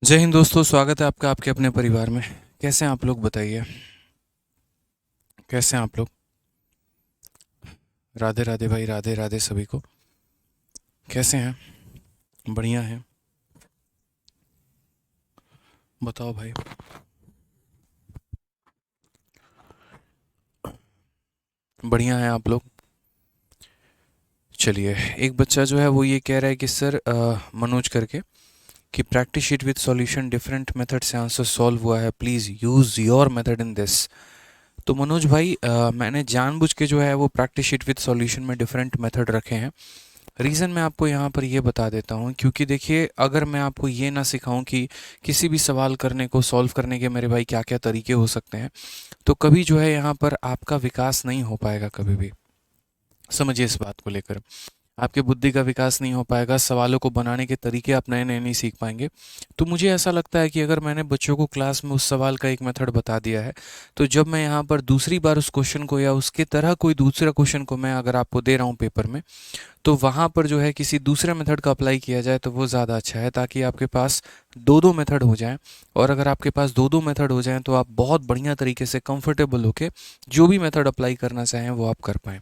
जय हिंद दोस्तों, स्वागत है आपका आपके अपने परिवार में। कैसे हैं आप लोग, बताइए। कैसे हैं आप लोग? राधे राधे भाई, राधे राधे सभी को। कैसे हैं? बढ़िया हैं? बताओ भाई। बढ़िया हैं आप लोग? चलिए। एक बच्चा जो है वो ये कह रहा है कि सर, मनोज करके, कि practice sheet with solution different method से आंसर सॉल्व हुआ है, please use your method in this. तो मनोज भाई, मैंने जानबूझ के जो है वो प्रैक्टिस शीट विद सॉल्यूशन में डिफरेंट मेथड रखे हैं। रीज़न मैं आपको यहाँ पर ये बता देता हूँ, क्योंकि देखिए, अगर मैं आपको ये ना सिखाऊं कि किसी भी सवाल करने को सॉल्व करने के मेरे भाई क्या क्या तरीके हो सकते हैं, तो कभी जो है यहाँ पर आपका विकास नहीं हो पाएगा कभी भी। समझिए इस बात को लेकर। आपकी बुद्धि का विकास नहीं हो पाएगा, सवालों को बनाने के तरीके आप नए नए नहीं सीख पाएंगे। तो मुझे ऐसा लगता है कि अगर मैंने बच्चों को क्लास में उस सवाल का एक मेथड बता दिया है, तो जब मैं यहाँ पर दूसरी बार उस क्वेश्चन को या उसके तरह कोई दूसरा क्वेश्चन को मैं अगर आपको दे रहा हूँ पेपर में, तो वहाँ पर जो है किसी दूसरे मेथड का अप्लाई किया जाए तो वो ज़्यादा अच्छा है, ताकि आपके पास दो दो मेथड हो जाएं। और अगर आपके पास दो दो मेथड हो जाएं तो आप बहुत बढ़िया तरीके से कंफर्टेबल होके जो भी मेथड अप्लाई करना चाहें वो आप कर पाएँ।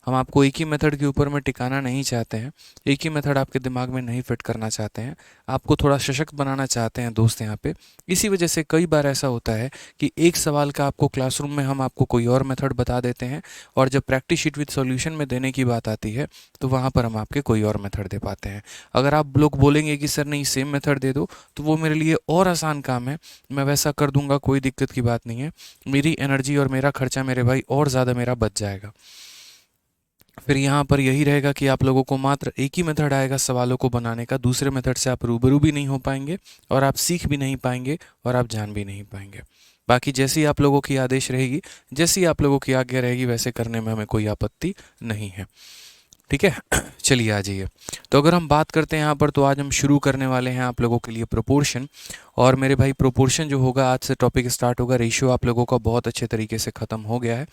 हम आपको एक ही मेथड के ऊपर में टिकाना नहीं चाहते हैं, एक ही मेथड आपके दिमाग में नहीं फिट करना चाहते हैं, आपको थोड़ा सशक्त बनाना चाहते हैं दोस्त यहाँ पे। इसी वजह से कई बार ऐसा होता है कि एक सवाल का आपको क्लासरूम में हम आपको कोई और मेथड बता देते हैं, और जब प्रैक्टिस शीट विद सॉल्यूशन में देने की बात आती है तो वहाँ पर हम आपके कोई और मेथड दे पाते हैं। अगर आप लोग बोलेंगे कि सर नहीं, सेम मेथड दे दो, तो वो मेरे लिए और आसान काम है, मैं वैसा कर दूंगा, कोई दिक्कत की बात नहीं है। मेरी एनर्जी और मेरा खर्चा मेरे भाई और ज़्यादा मेरा बच जाएगा। फिर यहाँ पर यही रहेगा कि आप लोगों को मात्र एक ही मेथड आएगा सवालों को बनाने का, दूसरे मेथड से आप रूबरू भी नहीं हो पाएंगे, और आप सीख भी नहीं पाएंगे, और आप जान भी नहीं पाएंगे। बाकी जैसी आप लोगों की आदेश रहेगी, जैसी आप लोगों की आज्ञा रहेगी, वैसे करने में हमें कोई आपत्ति नहीं है। ठीक है। चलिए आ जाइए। तो अगर हम बात करते हैं यहाँ पर, तो आज हम शुरू करने वाले हैं आप लोगों के लिए प्रोपोर्शन। और मेरे भाई, प्रोपोर्शन जो होगा, आज से टॉपिक स्टार्ट होगा। रेशियो आप लोगों का बहुत अच्छे तरीके से ख़त्म हो गया है।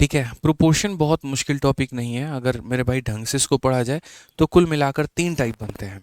ठीक है। प्रोपोर्शन बहुत मुश्किल टॉपिक नहीं है, अगर मेरे भाई ढंग से इसको पढ़ा जाए तो कुल मिलाकर तीन टाइप बनते हैं।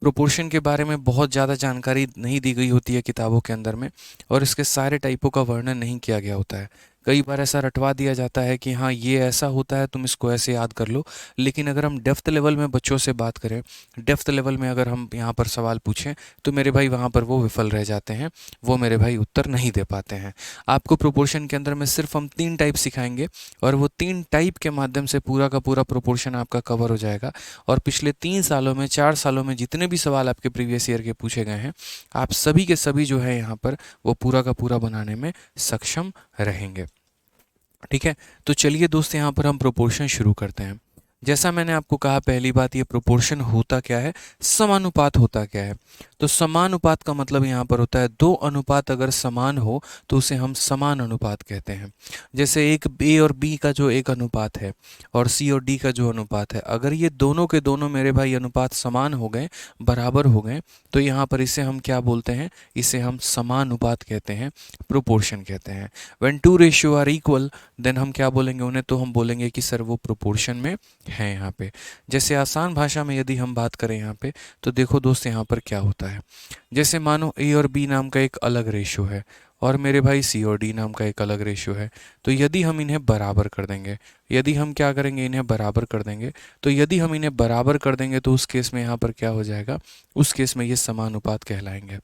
प्रोपोर्शन के बारे में बहुत ज़्यादा जानकारी नहीं दी गई होती है किताबों के अंदर में, और इसके सारे टाइपों का वर्णन नहीं किया गया होता है। कई बार ऐसा रटवा दिया जाता है कि हाँ ये ऐसा होता है, तुम इसको ऐसे याद कर लो। लेकिन अगर हम डेप्थ लेवल में बच्चों से बात करें, डेप्थ लेवल में अगर हम यहाँ पर सवाल पूछें, तो मेरे भाई वहाँ पर वो विफल रह जाते हैं, वो मेरे भाई उत्तर नहीं दे पाते हैं। आपको प्रोपोर्शन के अंदर में सिर्फ हम तीन टाइप सिखाएंगे, और वो तीन टाइप के माध्यम से पूरा का पूरा प्रोपोर्शन आपका कवर हो जाएगा। और पिछले 3 सालों में, 4 सालों में जितने भी सवाल आपके प्रीवियस ईयर के पूछे गए हैं, आप सभी के सभी जो है यहाँ पर वो पूरा का पूरा बनाने में सक्षम रहेंगे। ठीक है। तो चलिए दोस्त, यहाँ पर हम प्रोपोर्शन शुरू करते हैं। जैसा मैंने आपको कहा, पहली बात, ये प्रोपोर्शन होता क्या है, समानुपात होता क्या है। तो समानुपात का मतलब यहाँ पर होता है, दो अनुपात अगर समान हो तो उसे हम समान अनुपात कहते हैं। जैसे एक ए और बी का जो एक अनुपात है, और सी और डी का जो अनुपात है, अगर ये दोनों के दोनों मेरे भाई अनुपात समान हो गए, बराबर हो गए, तो यहाँ पर इसे हम क्या बोलते हैं, इसे हम समानुपात कहते हैं, प्रोपोर्शन कहते हैं। When two ratio are equal, then हम क्या बोलेंगे उन्हें, तो हम बोलेंगे कि सर वो प्रोपोर्शन में है यहाँ पे। जैसे आसान भाषा में यदि हम बात करें यहाँ पे, तो देखो दोस्त, यहाँ पर क्या होता है। जैसे मानो ए और बी नाम का एक अलग रेशियो है, और मेरे भाई सी और डी नाम का एक अलग रेशियो है। तो यदि हम इन्हें बराबर कर देंगे, यदि हम क्या करेंगे, इन्हें बराबर कर देंगे, तो यदि हम इन्हें बराबर कर देंगे तो उस केस में यहाँ पर क्या हो जाएगा, उस केस में ये समानुपात कहलाएंगे।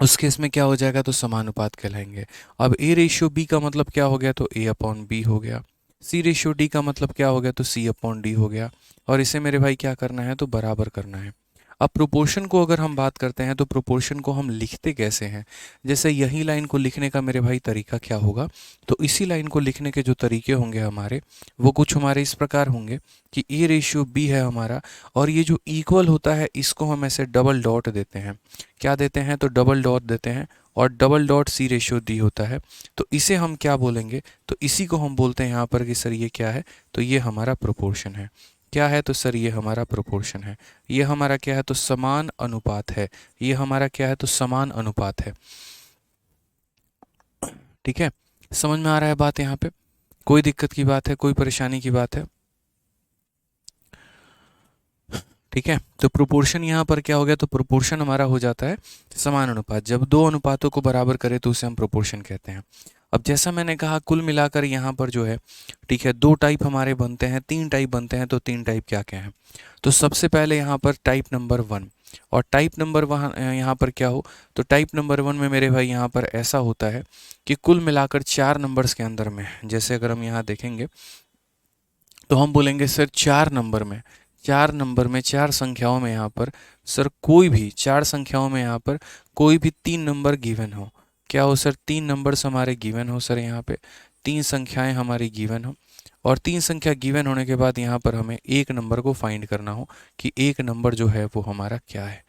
उस केस में क्या हो जाएगा, तो समानुपात कहलाएंगे। अब ए रेशियो बी का मतलब क्या हो गया, तो ए अपॉन बी हो गया। सी रेशियो डी का मतलब क्या हो गया, तो सी अपॉन डी हो गया। और इसे मेरे भाई क्या करना है, तो बराबर करना है। अब प्रोपोर्शन को अगर हम बात करते हैं, तो प्रोपोर्शन को हम लिखते कैसे हैं। जैसे यही लाइन को लिखने का मेरे भाई तरीका क्या होगा, तो इसी लाइन को लिखने के जो तरीके होंगे हमारे, वो कुछ हमारे इस प्रकार होंगे कि ए रेशियो बी है हमारा, और ये जो इक्वल होता है इसको हम ऐसे डबल डॉट देते हैं। क्या देते हैं, तो डबल डॉट देते हैं, और double dot C ratio D होता है। तो इसे हम क्या बोलेंगे, तो इसी को हम बोलते हैं यहाँ पर कि सर ये क्या है, तो ये हमारा प्रोपोर्शन है। क्या है, तो सर ये हमारा प्रोपोर्शन है। ये हमारा क्या है, तो समान अनुपात है। ये हमारा क्या है, तो समान अनुपात है। ठीक है। समझ में आ रहा है बात यहाँ पे? कोई दिक्कत की बात है, कोई परेशानी की बात है? ठीक है, तो प्रोपोर्शन यहाँ पर क्या हो गया, तो प्रोपोर्शन हमारा हो जाता है समानुपात। जब दो अनुपातों को बराबर करें तो उसे हम प्रोपोर्शन कहते हैं। अब जैसा मैंने कहा कुल मिलाकर यहाँ पर जो है, ठीक है, दो टाइप हमारे बनते हैं, तीन टाइप बनते हैं, तो तीन टाइप क्या क्या हैं। तो सबसे पहले यहाँ पर टाइप नंबर 1, और टाइप नंबर वहाँ यहाँ पर क्या हो, तो टाइप नंबर 1 में मेरे भाई यहाँ पर ऐसा होता है कि कुल मिलाकर 4 नंबर्स के अंदर में, जैसे अगर हम यहाँ देखेंगे तो हम बोलेंगे सर 4 नंबर में 4 संख्याओं में यहाँ पर सर कोई भी 4 संख्याओं में यहाँ पर कोई भी 3 नंबर गिवन हो। क्या हो सर, 3 नंबर्स हमारे गिवन हो सर, यहाँ पे 3 संख्याएं हमारी गिवन हो, और 3 संख्या गिवन होने के बाद यहाँ पर हमें एक नंबर को फाइंड करना हो कि एक नंबर जो है वो हमारा क्या है।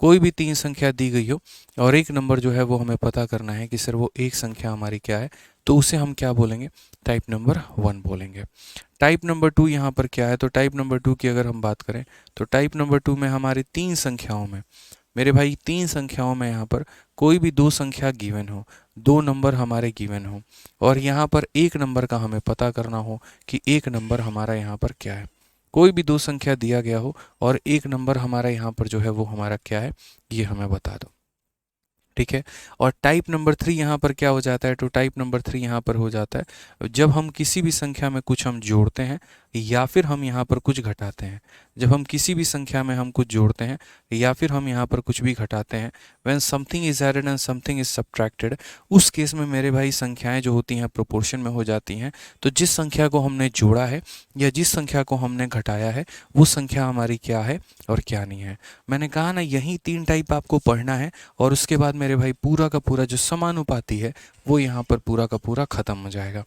कोई भी 3 संख्या दी गई हो और एक नंबर जो है वो हमें पता करना है कि सर वो एक संख्या हमारी क्या है, तो उसे हम क्या बोलेंगे, टाइप नंबर 1 बोलेंगे। टाइप नंबर 2 यहाँ पर क्या है, तो टाइप नंबर 2 की अगर हम बात करें तो टाइप नंबर 2 में हमारी 3 संख्याओं में, मेरे भाई 3 संख्याओं में यहाँ पर कोई भी 2 संख्या गिवन हो, 2 नंबर हमारे गिवन हो, और यहाँ पर एक नंबर का हमें पता करना हो कि एक नंबर हमारा यहाँ पर क्या है। कोई भी 2 संख्या दिया गया हो और एक नंबर हमारा यहाँ पर जो है वो हमारा क्या है, ये हमें बता दो। ठीक है, और टाइप नंबर 3 यहाँ पर क्या हो जाता है, तो टाइप नंबर 3 यहाँ पर हो जाता है जब हम किसी भी संख्या में कुछ हम जोड़ते हैं या फिर हम यहाँ पर कुछ घटाते हैं। जब हम किसी भी संख्या में हम कुछ जोड़ते हैं या फिर हम यहाँ पर कुछ भी घटाते हैं, when something is added and something is subtracted, उस केस में मेरे भाई संख्याएं जो होती हैं प्रोपोर्शन में हो जाती हैं। तो जिस संख्या को हमने जोड़ा है या जिस संख्या को हमने घटाया है वो संख्या हमारी क्या है और क्या नहीं है। मैंने कहा ना, यही 3 टाइप आपको पढ़ना है, और उसके बाद मेरे भाई पूरा का पूरा जो समानुपाती है वो यहाँ पर पूरा का पूरा खत्म हो जाएगा।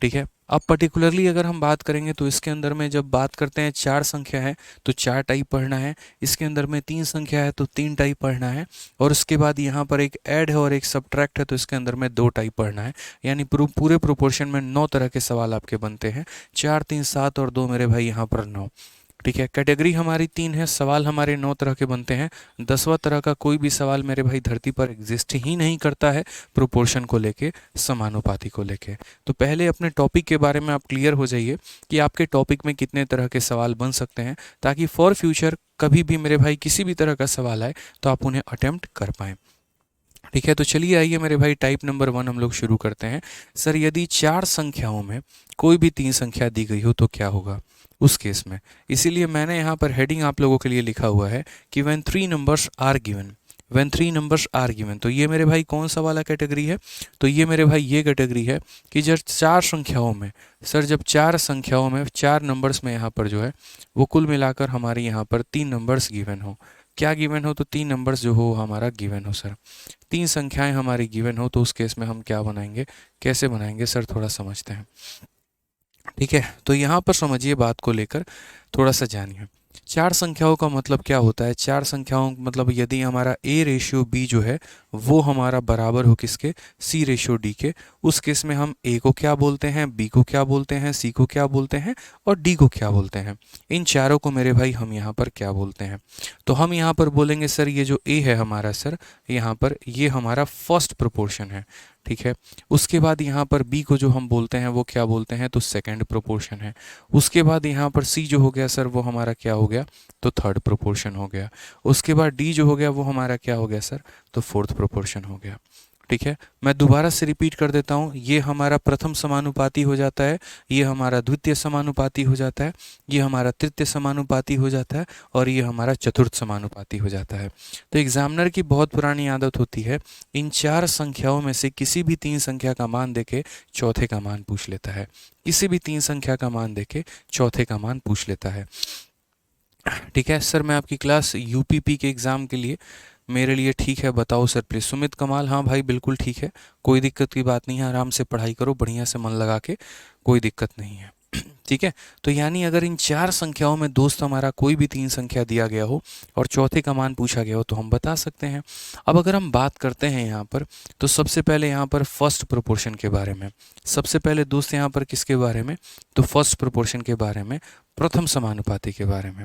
ठीक है, अब पर्टिकुलरली अगर हम बात करेंगे तो इसके अंदर में जब बात करते हैं 4 संख्या है तो 4 टाइप पढ़ना है, इसके अंदर में 3 संख्या है तो 3 टाइप पढ़ना है, और उसके बाद यहाँ पर एक ऐड है और एक सब्ट्रैक्ट है तो इसके अंदर में 2 टाइप पढ़ना है। यानी पूरे प्रोपोर्शन में 9 तरह के सवाल आपके बनते हैं, 4 3 7 और 2 मेरे भाई यहाँ पर 9। ठीक है, कैटेगरी हमारी 3 है, सवाल हमारे 9 तरह के बनते हैं। 10वां तरह का कोई भी सवाल मेरे भाई धरती पर एग्जिस्ट ही नहीं करता है प्रोपोर्शन को लेके, समानुपाती को लेके। तो पहले अपने टॉपिक के बारे में आप क्लियर हो जाइए कि आपके टॉपिक में कितने तरह के सवाल बन सकते हैं, ताकि फॉर फ्यूचर कभी भी मेरे भाई किसी भी तरह का सवाल आए तो आप उन्हें अटेम्प्ट कर पाएँ। ठीक है, तो चलिए आइए मेरे भाई टाइप नंबर 1 हम लोग शुरू करते हैं। सर यदि 4 संख्याओं में कोई भी 3 संख्या दी गई हो तो क्या होगा उस केस में। इसीलिए मैंने यहाँ पर हेडिंग आप लोगों के लिए लिखा हुआ है कि when 3 numbers are given, when 3 numbers are given. तो ये मेरे भाई कौन सा वाला कैटेगरी है, तो ये मेरे भाई ये कैटेगरी है कि जब 4 संख्याओं में, सर जब 4 संख्याओं में 4 नंबर्स में यहाँ पर जो है वो कुल मिलाकर हमारे यहाँ पर 3 नंबर्स गिवन हो। क्या गिवन हो, तो 3 नंबर्स जो हो हमारा गिवन हो। सर 3 संख्याएं हमारी गिवन हो तो उस केस में हम क्या बनाएंगे, कैसे बनाएंगे सर, थोड़ा समझते हैं। ठीक है, तो यहाँ पर समझिए बात को लेकर थोड़ा सा जानिए। 4 संख्याओं का मतलब क्या होता है, 4 संख्याओं मतलब यदि हमारा A रेशियो B जो है वो हमारा बराबर हो किसके, C रेशियो D के, उस केस में हम A को क्या बोलते हैं, B को क्या बोलते हैं, C को क्या बोलते हैं और D को क्या बोलते हैं। इन चारों को मेरे भाई हम यहाँ पर क्या बोलते हैं, तो हम यहाँ पर बोलेंगे सर ये जो A है हमारा, सर यहाँ पर ये हमारा फर्स्ट प्रोपोर्शन है। ठीक है, उसके बाद यहाँ पर B को जो हम बोलते हैं वो क्या बोलते हैं, तो सेकंड प्रोपोर्शन है। उसके बाद यहाँ पर C जो हो गया सर वो हमारा क्या हो गया, तो थर्ड प्रोपोर्शन हो गया। उसके बाद D जो हो गया वो हमारा क्या हो गया सर, तो फोर्थ प्रोपोर्शन हो गया। ठीक है, मैं दोबारा से रिपीट कर देता हूँ, ये हमारा प्रथम समानुपाती हो जाता है, ये हमारा द्वितीय समानुपाती हो जाता है, ये हमारा तृतीय समानुपाती हो जाता है, और ये हमारा चतुर्थ समानुपाती हो जाता है। तो एग्जामिनर की बहुत पुरानी आदत होती है, इन 4 संख्याओं में से किसी भी 3 संख्या का मान देके चौथे का मान पूछ लेता है, किसी भी 3 संख्या का मान देके चौथे का मान पूछ लेता है। ठीक है सर, मैं आपकी क्लास यूपीपी के एग्ज़ाम के लिए मेरे लिए ठीक है, बताओ सर प्लीज़। सुमित कमाल, हाँ भाई बिल्कुल ठीक है, कोई दिक्कत की बात नहीं है, आराम से पढ़ाई करो, बढ़िया से मन लगा के, कोई दिक्कत नहीं है। ठीक है, तो यानी अगर इन 4 संख्याओं में दोस्त हमारा कोई भी 3 संख्या दिया गया हो और चौथे का मान पूछा गया हो तो हम बता सकते हैं। अब अगर हम बात करते हैं यहाँ पर, तो सबसे पहले यहाँ पर फर्स्ट प्रोपोर्शन के बारे में, सबसे पहले दोस्त यहाँ पर किसके बारे में, तो फर्स्ट प्रोपोर्शन के बारे में, प्रथम समानुपाती के बारे में।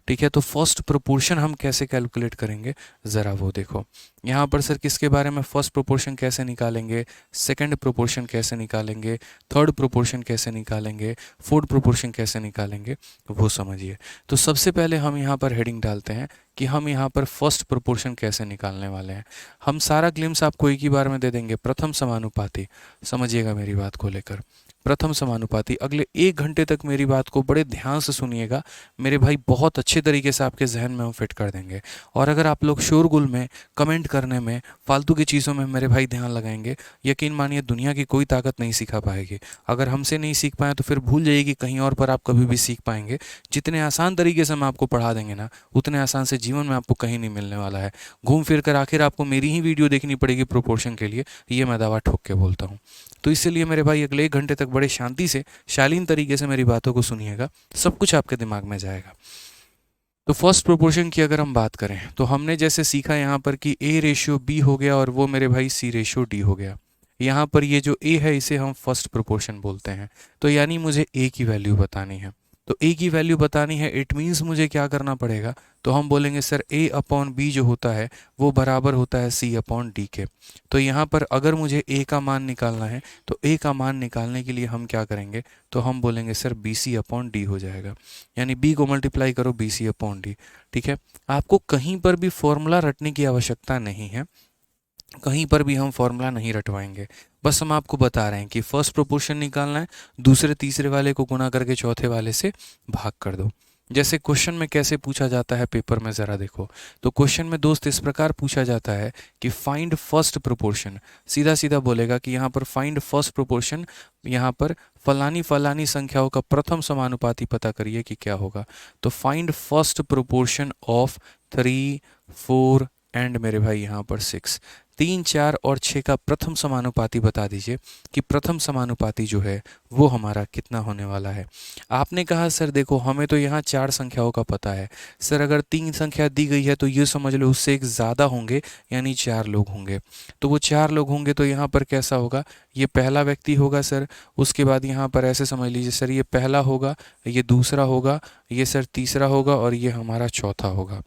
ठीक है, तो फर्स्ट प्रोपोर्शन हम कैसे कैलकुलेट करेंगे, ज़रा वो देखो। यहाँ पर सर किसके बारे में, फर्स्ट प्रोपोर्शन कैसे निकालेंगे, सेकंड प्रोपोर्शन कैसे निकालेंगे, थर्ड प्रोपोर्शन कैसे निकालेंगे, फोर्थ प्रोपोर्शन कैसे निकालेंगे, वो समझिए। तो सबसे पहले हम यहाँ पर हेडिंग डालते हैं कि हम यहाँ पर फर्स्ट प्रोपोर्शन कैसे निकालने वाले हैं। हम सारा ग्लिम्स आपको एक ही बार में दे देंगे। प्रथम समानुपाती, समझिएगा मेरी बात को लेकर, प्रथम समानुपाती। अगले 1 घंटे तक मेरी बात को बड़े ध्यान से सुनिएगा मेरे भाई, बहुत अच्छे तरीके से आपके जहन में हम फिट कर देंगे। और अगर आप लोग शोरगुल में, कमेंट करने में, फालतू की चीज़ों में मेरे भाई ध्यान लगाएंगे, यकीन मानिए दुनिया की कोई ताकत नहीं सिखा पाएगी। अगर हमसे नहीं सीख पाए तो फिर भूल जाइए कि कहीं और पर आप कभी भी सीख पाएंगे। जितने आसान तरीके से हम आपको पढ़ा देंगे ना, उतने आसान से जीवन में आपको कहीं नहीं मिलने वाला है। घूम फिर कर आखिर आपको मेरी ही वीडियो देखनी पड़ेगी प्रोपोर्शन के लिए, ये मैं दावा ठोक के बोलता हूँ। तो इसलिए मेरे भाई अगले 1 घंटे तक बड़े शांति से, शालीन तरीके से मेरी बातों को सुनिएगा, सब कुछ आपके दिमाग में जाएगा। तो फर्स्ट प्रोपोर्शन की अगर हम बात करें तो हमने जैसे सीखा यहाँ पर कि A रेशियो B हो गया और वो मेरे भाई C रेशियो D हो गया। यहाँ पर ये जो A है इसे हम फर्स्ट प्रोपोर्शन बोलते हैं। तो यानी मुझे A की वैल्यू बतानी है। तो A की वैल्यू बतानी है, इट मीन्स मुझे क्या करना पड़ेगा, तो हम बोलेंगे सर A अपॉन B जो होता है वो बराबर होता है C अपॉन D के। तो यहाँ पर अगर मुझे A का मान निकालना है तो A का मान निकालने के लिए हम क्या करेंगे, तो हम बोलेंगे सर BC अपॉन D हो जाएगा। यानी B को मल्टीप्लाई करो BC अपॉन D। ठीक है, आपको कहीं पर भी फॉर्मूला रटने की आवश्यकता नहीं है, कहीं पर भी हम फॉर्मूला नहीं रटवाएंगे। बस हम आपको बता रहे हैं कि फर्स्ट प्रोपोर्शन निकालना है, दूसरे तीसरे वाले को गुना करके चौथे वाले से भाग कर दो। जैसे क्वेश्चन में कैसे पूछा जाता है पेपर में, ज़रा देखो। तो क्वेश्चन में दोस्त इस प्रकार पूछा जाता है कि फाइंड फर्स्ट प्रोपोर्शन। सीधा सीधा बोलेगा कि यहाँ पर फाइंड फर्स्ट प्रोपोर्शन, यहाँ पर फलानी फलानी संख्याओं का प्रथम समानुपाती पता करिए कि क्या होगा। तो find first proportion of 3, 4 and मेरे भाई यहाँ पर 6, 3, 4 और 6 का प्रथम समानुपाती बता दीजिए कि प्रथम समानुपाती जो है वो हमारा कितना होने वाला है। आपने कहा सर देखो हमें तो यहाँ 4 संख्याओं का पता है। सर अगर 3 संख्या दी गई है तो ये समझ लो उससे एक ज़्यादा होंगे, यानी 4 लोग होंगे। तो वो 4 लोग होंगे तो यहाँ पर कैसा होगा, ये पहला व्यक्ति होगा सर, उसके बाद यहाँ पर ऐसे समझ लीजिए सर ये पहला होगा, ये दूसरा होगा, ये सर तीसरा होगा और ये हमारा चौथा होगा।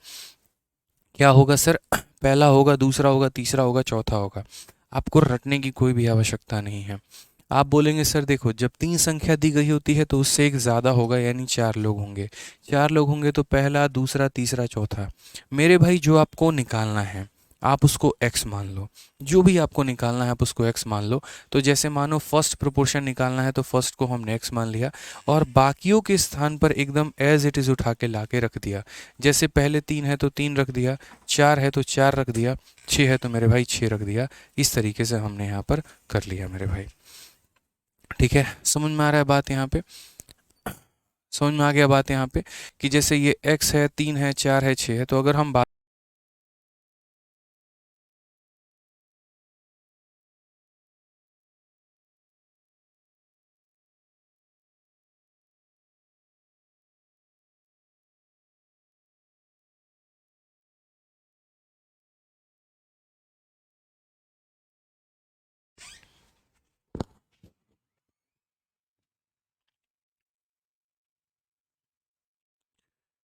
क्या होगा सर, पहला होगा, दूसरा होगा, तीसरा होगा, चौथा होगा। आपको रटने की कोई भी आवश्यकता नहीं है। आप बोलेंगे सर देखो जब 3 संख्या दी गई होती है तो उससे एक ज़्यादा होगा, यानी 4 लोग होंगे। 4 लोग होंगे तो पहला, दूसरा, तीसरा, चौथा। मेरे भाई जो आपको निकालना है आप उसको x मान लो, जो भी आपको निकालना है आप उसको x मान लो। तो जैसे मानो फर्स्ट प्रोपोर्शन निकालना है तो फर्स्ट को हमने x मान लिया और बाकियों के स्थान पर एकदम एज इट इज़ उठा के ला के रख दिया। जैसे पहले 3 है तो 3 रख दिया, 4 है तो 4 रख दिया, 6 है तो मेरे भाई 6 रख दिया। इस तरीके से हमने यहाँ पर कर लिया मेरे भाई। ठीक है, समझ में आ रहा है बात यहाँ पे, समझ में आ गया बात यहाँ पे कि जैसे ये x है, 3 है, 4 है, 6 है। तो अगर हम बात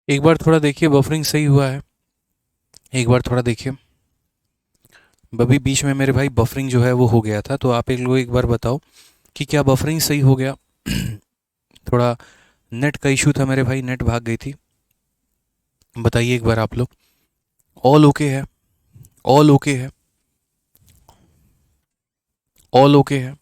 एक बार थोड़ा देखिए बफरिंग सही हुआ है, एक बार थोड़ा देखिए। अभी बीच में मेरे भाई बफरिंग जो है वो हो गया था, तो आप एक लोग एक बार बताओ कि क्या बफरिंग सही हो गया। थोड़ा नेट का इशू था मेरे भाई, नेट भाग गई थी। बताइए एक बार आप लोग, ऑल ओके है, ऑल ओके है, ऑल ओके है।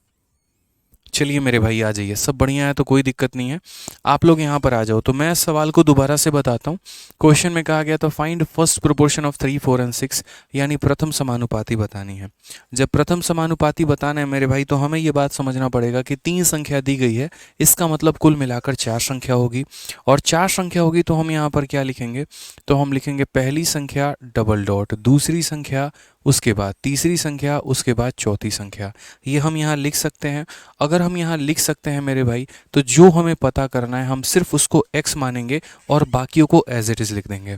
चलिए मेरे भाई आ जाइए, सब बढ़िया है तो कोई दिक्कत नहीं है। आप लोग यहाँ पर आ जाओ। तो मैं इस सवाल को दोबारा से बताता हूँ। क्वेश्चन में कहा गया था find first proportion of 3, 4 and 6, यानी प्रथम समानुपाती बतानी है। जब प्रथम समानुपाती बताना है मेरे भाई तो हमें ये बात समझना पड़ेगा कि 3 संख्या दी गई है, इसका मतलब कुल मिलाकर 4 संख्या होगी। और 4 संख्या होगी तो हम यहाँ पर क्या लिखेंगे, तो हम लिखेंगे पहली संख्या डबल डॉट, दूसरी संख्या, उसके बाद तीसरी संख्या, उसके बाद चौथी संख्या। ये हम यहाँ लिख सकते हैं। अगर हम यहाँ लिख सकते हैं मेरे भाई तो जो हमें पता करना है हम सिर्फ उसको x मानेंगे और बाकियों को एज इट इज़ लिख देंगे।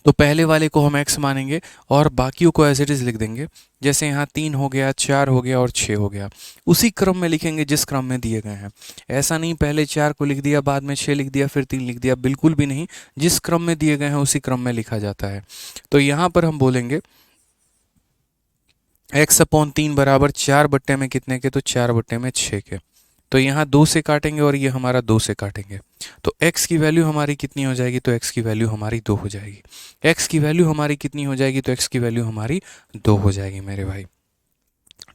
तो पहले वाले को हम x मानेंगे और बाकियों को एज इट इज़ लिख देंगे। जैसे यहाँ 3 हो गया, 4 हो गया और 6 हो गया, उसी क्रम में लिखेंगे जिस क्रम में दिए गए हैं। ऐसा नहीं पहले 4 को लिख दिया, बाद में 6 लिख दिया, फिर 3 लिख दिया, बिल्कुल भी नहीं। जिस क्रम में दिए गए हैं उसी क्रम में लिखा जाता है। तो यहाँ पर हम बोलेंगे x/3 बराबर 4 बट्टे में कितने के, तो 4 बट्टे में 6 के। तो यहाँ 2 से काटेंगे और ये हमारा 2 से काटेंगे, तो x की वैल्यू हमारी कितनी हो जाएगी, तो x की वैल्यू हमारी 2 हो जाएगी। x की वैल्यू हमारी कितनी हो जाएगी, तो x की वैल्यू हमारी 2 हो जाएगी मेरे भाई।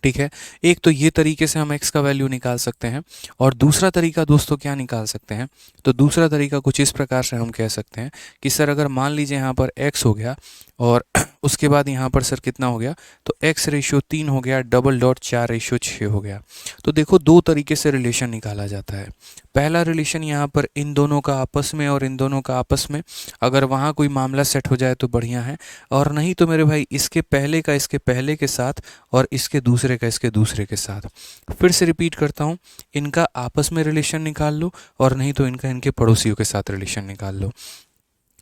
ठीक है, एक तो ये तरीके से हम x का वैल्यू निकाल सकते हैं। और दूसरा तरीका दोस्तों क्या निकाल सकते हैं, तो दूसरा तरीका कुछ इस प्रकार से हम कह सकते हैं कि सर अगर मान लीजिए यहाँ पर x हो गया और उसके बाद यहाँ पर सर कितना हो गया, तो x/3 हो गया, डबल डॉट 4/6 हो गया। तो देखो दो तरीके से रिलेशन निकाला जाता है। पहला रिलेशन यहाँ पर इन दोनों का आपस में और इन दोनों का आपस में, अगर वहाँ कोई मामला सेट हो जाए तो बढ़िया है, और नहीं तो मेरे भाई इसके पहले का इसके पहले के साथ और इसके दूसरे का इसके दूसरे के साथ। फिर से रिपीट करता हूँ, इनका आपस में रिलेशन निकाल लो और नहीं तो इनका इनके पड़ोसियों के साथ रिलेशन निकाल लो।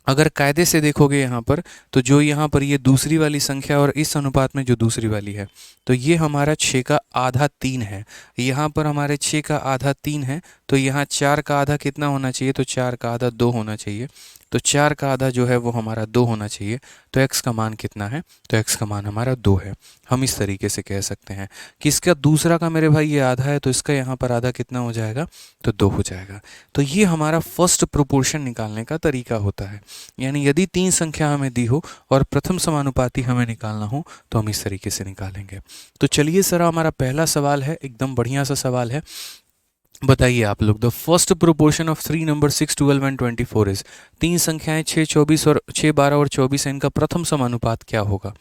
अगर कायदे से देखोगे यहाँ पर, तो जो यहाँ पर ये दूसरी वाली संख्या और इस अनुपात में जो दूसरी वाली है, तो ये हमारा 6 का आधा 3 है। यहाँ पर हमारे 6 का आधा 3 है, तो यहाँ 4 का आधा कितना होना चाहिए, तो 4 का आधा 2 होना चाहिए। तो 4 का आधा जो है वो हमारा 2 होना चाहिए। तो x का मान कितना है, तो x का मान हमारा 2 है। हम इस तरीके से कह सकते हैं कि इसका दूसरा का मेरे भाई ये आधा है, तो इसका यहाँ पर आधा कितना हो जाएगा, तो 2 हो जाएगा। तो ये हमारा फर्स्ट प्रोपोर्शन निकालने का तरीका होता है। यानी यदि 3 संख्या हमें दी हो और प्रथम समानुपाती हमें निकालना हो तो हम इस तरीके से निकालेंगे। तो चलिए सर, हमारा पहला सवाल है, एकदम बढ़िया सा सवाल है। बताइए आप लोग, the first proportion of 3 number 6, 12 and 24 is. 3 संख्याएं 6, 24 और 6, 12 और 24 है, इनका प्रथम समानुपात क्या होगा।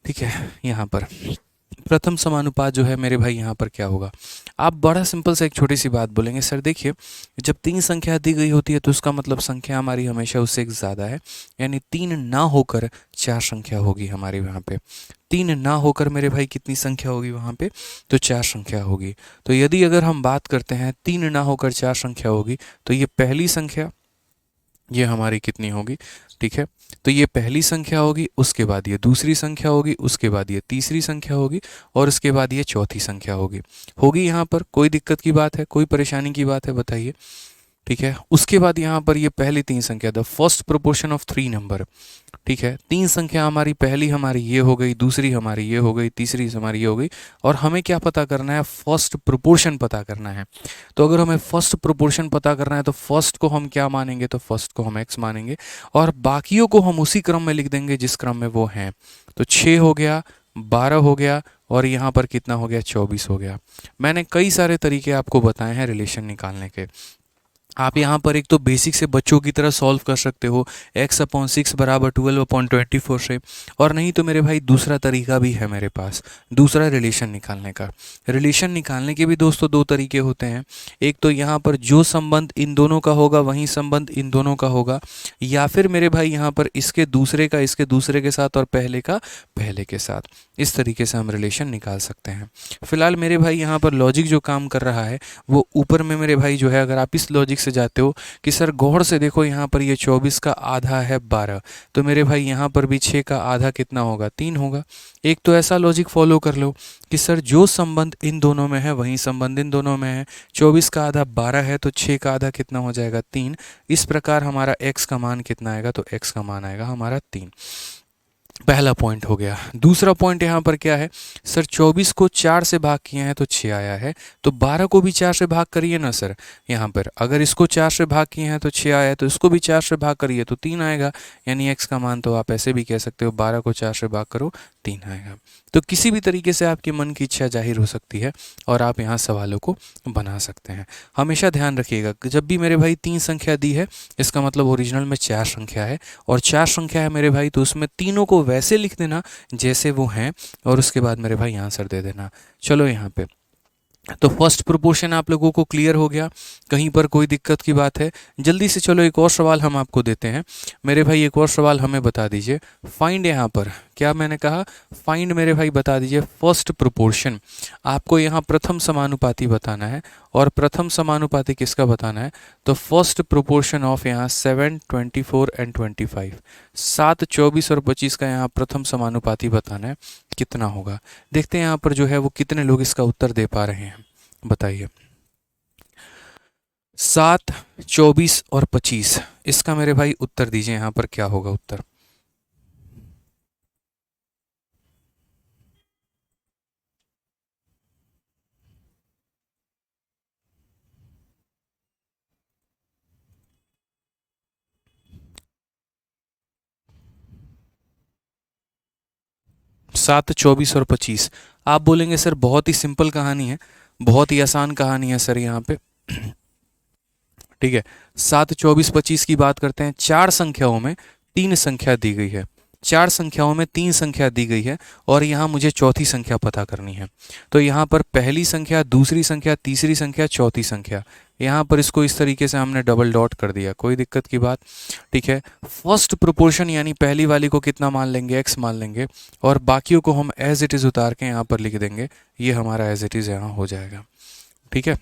ठीक है, यहाँ पर प्रथम समानुपात जो है मेरे भाई यहाँ पर क्या होगा। आप बड़ा सिंपल से एक छोटी सी बात बोलेंगे, सर देखिए जब 3 संख्या दी गई होती है तो उसका मतलब संख्या हमारी हमेशा उससे एक ज़्यादा है। यानी 3 ना होकर 4 संख्या होगी हमारी वहाँ पे। 3 ना होकर मेरे भाई कितनी संख्या होगी वहाँ पे, तो 4 संख्या होगी। तो यदि अगर हम बात करते हैं 3 ना होकर 4 संख्या होगी, तो ये पहली संख्या ये हमारी कितनी होगी। ठीक है, तो ये पहली संख्या होगी, उसके बाद ये दूसरी संख्या होगी, उसके बाद ये तीसरी संख्या होगी और उसके बाद ये चौथी संख्या होगी यहाँ पर कोई दिक्कत की बात है, कोई परेशानी की बात है, बताइए। ठीक है, उसके बाद यहाँ पर ये पहली 3 संख्या, the first proportion of 3 number. ठीक है, 3 संख्या हमारी, पहली हमारी ये हो गई, दूसरी हमारी ये हो गई, तीसरी हमारी ये हो गई, और हमें क्या पता करना है, फर्स्ट प्रोपोर्शन पता करना है। तो अगर हमें फर्स्ट प्रोपोर्शन पता करना है तो फर्स्ट को हम क्या मानेंगे, तो फर्स्ट को हम x मानेंगे और बाकियों को हम उसी क्रम में लिख देंगे जिस क्रम में वो हैं। तो 6 हो गया, 12 हो गया और यहाँ पर कितना हो गया, 24 हो गया। मैंने कई सारे तरीके आपको बताए हैं रिलेशन निकालने के। आप यहाँ पर एक तो बेसिक से बच्चों की तरह सॉल्व कर सकते हो, x/6 बराबर 12/24 से, और नहीं तो मेरे भाई दूसरा तरीका भी है मेरे पास, दूसरा रिलेशन निकालने का। रिलेशन निकालने के भी दोस्तों 2 तरीके होते हैं। एक तो यहाँ पर जो संबंध इन दोनों का होगा वही संबंध इन दोनों का होगा, या फिर मेरे भाई यहाँ पर इसके दूसरे का इसके दूसरे के साथ और पहले का पहले के साथ। इस तरीके से हम रिलेशन निकाल सकते हैं। फिलहाल मेरे भाई यहाँ पर लॉजिक जो काम कर रहा है वो ऊपर में मेरे भाई जो है, अगर आप इस लॉजिक से जाते हो कि सर गौर से देखो यहाँ पर ये 24 का आधा है 12, तो मेरे भाई यहाँ पर भी 6 का आधा कितना होगा, 3 होगा। एक तो ऐसा लॉजिक फॉलो कर लो कि सर जो संबंध इन दोनों में है वही संबंध इन दोनों में है। 24 का आधा 12 है तो 6 का आधा कितना हो जाएगा, 3। इस प्रकार हमारा x का मान कितना आएगा, तो x का मान आएगा हमारा 3। पहला पॉइंट हो गया। दूसरा पॉइंट यहाँ पर क्या है, सर 24 को 4 से भाग किए हैं तो 6 आया है, तो 12 को भी 4 से भाग करिए ना सर। यहाँ पर अगर इसको 4 से भाग किए हैं तो 6 आया है, तो इसको भी 4 से भाग करिए तो 3 आएगा। यानी x का मान तो आप ऐसे भी कह सकते हो, 12 को 4 से भाग करो 3 आएगा। तो किसी भी तरीके से आपके मन की इच्छा जाहिर हो सकती है और आप यहाँ सवालों को बना सकते हैं। हमेशा ध्यान रखिएगा, जब भी मेरे भाई 3 संख्या दी है इसका मतलब ओरिजिनल में 4 संख्या है, और 4 संख्या है मेरे भाई तो उसमें तीनों को वैसे लिख देना जैसे वो हैं, और उसके बाद मेरे भाई आंसर दे देना। चलो यहाँ पे तो फर्स्ट प्रोपोर्शन आप लोगों को क्लियर हो गया, कहीं पर कोई दिक्कत की बात है? जल्दी से चलो एक और सवाल हम आपको देते हैं मेरे भाई, एक और सवाल हमें बता दीजिए। फाइंड, यहाँ पर क्या मैंने कहा, फाइंड मेरे भाई बता दीजिए फर्स्ट प्रोपोर्शन। आपको यहाँ प्रथम समानुपाती बताना है, और प्रथम समानुपाती किसका बताना है? तो फर्स्ट प्रोपोर्शन ऑफ यहाँ 7, 24 एंड 25, 7, 24 और 25 का यहाँ प्रथम समानुपाती बताना है, कितना होगा? देखते हैं यहाँ पर जो है वो कितने लोग इसका उत्तर दे पा रहे हैं, बताइए। 7, 24 और 25, इसका मेरे भाई उत्तर दीजिए, यहाँ पर क्या होगा उत्तर? 7, 24 और 25। आप बोलेंगे सर बहुत ही सिंपल कहानी है, बहुत ही आसान कहानी है सर यहाँ पे। ठीक है, 7, 24, 25 की बात करते हैं। चार संख्याओं में तीन संख्या दी गई है, चार संख्याओं में तीन संख्या दी गई है, और यहाँ मुझे चौथी संख्या पता करनी है। तो यहाँ पर पहली संख्या, दूसरी संख्या, तीसरी संख्या, चौथी संख्या, यहाँ पर इसको इस तरीके से हमने डबल डॉट कर दिया, कोई दिक्कत की बात? ठीक है, फर्स्ट प्रोपोर्शन यानी पहली वाली को कितना मान लेंगे? एक्स मान लेंगे, और बाकियों को हम एज इट इज़ उतार के यहाँ पर लिख देंगे, ये हमारा एज इट इज़ यहाँ हो जाएगा। ठीक है,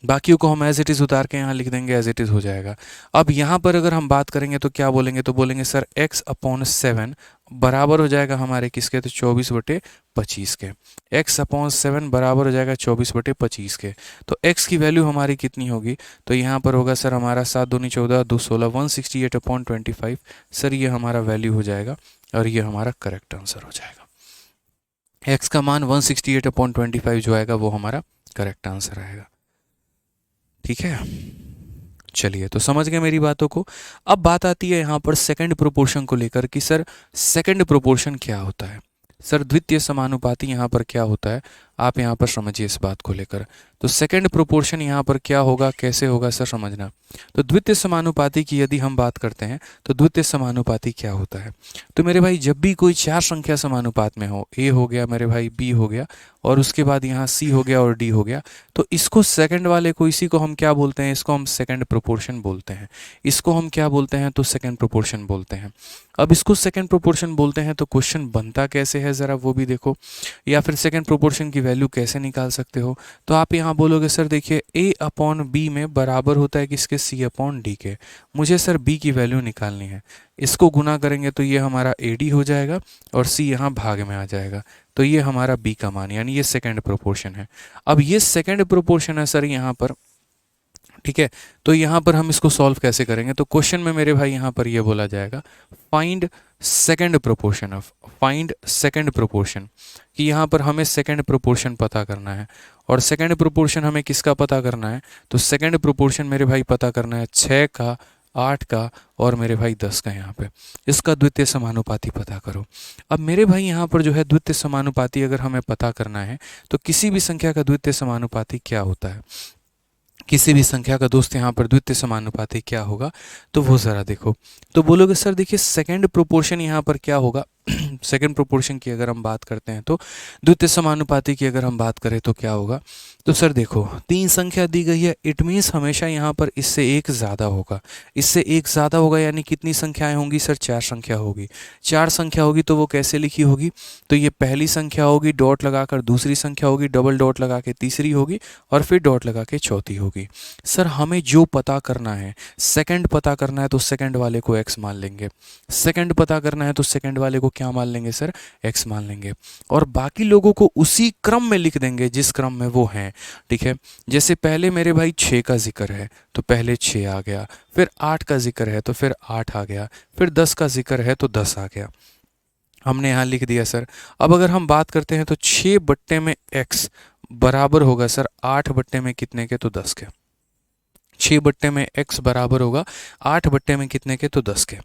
बाकियों को हम एज इट इज़ उतार के यहाँ लिख देंगे, एज इट इज़ हो जाएगा। अब यहाँ पर अगर हम बात करेंगे तो क्या बोलेंगे? तो बोलेंगे सर x/7 बराबर हो जाएगा हमारे किसके? तो 24/25 के। x/7 बराबर हो जाएगा 24/25 के। तो x की वैल्यू हमारी कितनी होगी? तो यहाँ पर होगा सर हमारा 7 दूनी 14, 2 16, 168/25। सर ये हमारा वैल्यू हो जाएगा, और ये हमारा करेक्ट आंसर हो जाएगा। x का मान 168/25 जो आएगा वो हमारा करेक्ट आंसर आएगा। ठीक है, चलिए, तो समझ गए मेरी बातों को। अब बात आती है यहाँ पर सेकंड प्रोपोर्शन को लेकर कि सर सेकंड प्रोपोर्शन क्या होता है? सर द्वितीय समानुपाती यहाँ पर क्या होता है? आप यहाँ पर समझिए इस बात को लेकर। तो सेकंड प्रोपोर्शन यहाँ पर क्या होगा, कैसे होगा सर, समझना। तो द्वितीय समानुपाती की यदि हम बात करते हैं तो द्वितीय समानुपाती क्या होता है? तो मेरे भाई जब भी कोई चार संख्या समानुपात में हो, ए हो गया मेरे भाई, बी हो गया, और उसके बाद यहाँ सी हो गया और डी हो गया, तो इसको सेकंड वाले को, इसी को हम क्या बोलते हैं? इसको हम सेकंड प्रोपोर्शन बोलते हैं। इसको हम क्या बोलते हैं? तो सेकंड प्रोपोर्शन बोलते हैं। अब इसको सेकंड प्रोपोर्शन बोलते हैं तो क्वेश्चन बनता कैसे है ज़रा वो भी देखो, या फिर सेकंड प्रोपोर्शन की वैल्यू कैसे निकाल सकते हो? तो आप यहाँ बोलोगे सर देखिए a/b में बराबर होता है किसके? c/d के। मुझे सर b की वैल्यू निकालनी है, इसको गुना करेंगे तो ये हमारा ad हो जाएगा, और c यहाँ भाग में आ जाएगा, तो ये हमारा b का मान, यानी ये सेकंड प्रोपोर्शन है। अब ये सेकंड प्रोपोर्शन है सर यहाँ पर, ठीक है, तो यहाँ पर हम इसको सॉल्व कैसे करेंगे? तो क्वेश्चन में मेरे भाई यहाँ पर ये बोला जाएगा find second proportion of, find second proportion, कि यहाँ पर हमें सेकंड प्रोपोर्शन पता करना है। और सेकंड प्रोपोर्शन हमें किसका पता करना है? तो सेकंड प्रोपोर्शन मेरे भाई पता करना है 6 का, 8 का, और मेरे भाई 10 का। यहाँ पे इसका द्वितीय समानुपाती पता करो। अब मेरे भाई यहाँ पर जो है द्वितीय समानुपाती अगर हमें पता करना है तो किसी भी संख्या का द्वितीय समानुपाती क्या होता है? किसी भी संख्या का दोस्त यहाँ पर द्वितीय समानुपाती क्या होगा? तो वो ज़रा देखो। तो बोलोगे सर देखिए सेकंड प्रोपोर्शन यहाँ पर क्या होगा? सेकंड प्रोपोर्शन की अगर हम बात करते हैं तो द्वितीय समानुपाती की अगर हम बात करें तो क्या होगा? तो सर देखो तीन संख्या दी गई है, इट मीन्स हमेशा यहाँ पर इससे एक ज़्यादा होगा, इससे एक ज़्यादा होगा, यानी कितनी संख्याएं होंगी सर? चार संख्या होगी। चार संख्या होगी तो वो कैसे लिखी होगी? तो ये पहली संख्या होगी, डॉट लगाकर दूसरी संख्या होगी, डबल डॉट लगा के तीसरी होगी, और फिर डॉट लगा के चौथी होगी। सर हमें जो पता करना है, सेकंड पता करना है, तो सेकंड वाले को x मान लेंगे। सेकंड पता करना है तो सेकंड वाले को क्या मान लेंगे सर? x मान लेंगे, और बाकी लोगों को उसी क्रम में लिख देंगे जिस क्रम में वो हैं। ठीक है, जैसे पहले मेरे भाई 6 का जिक्र है तो पहले 6 आ गया, फिर 8 का जिक्र है तो फिर 8 आ गया, फिर 10 का जिक्र है तो 10 आ गया, हमने यहाँ लिख दिया सर। अब अगर हम बात करते हैं तो 6 बट्टे में x बराबर होगा सर 8 बट्टे में कितने के? तो 10 के। 6 बट्टे में x बराबर होगा 8 बट्टे में कितने के? तो 10 के।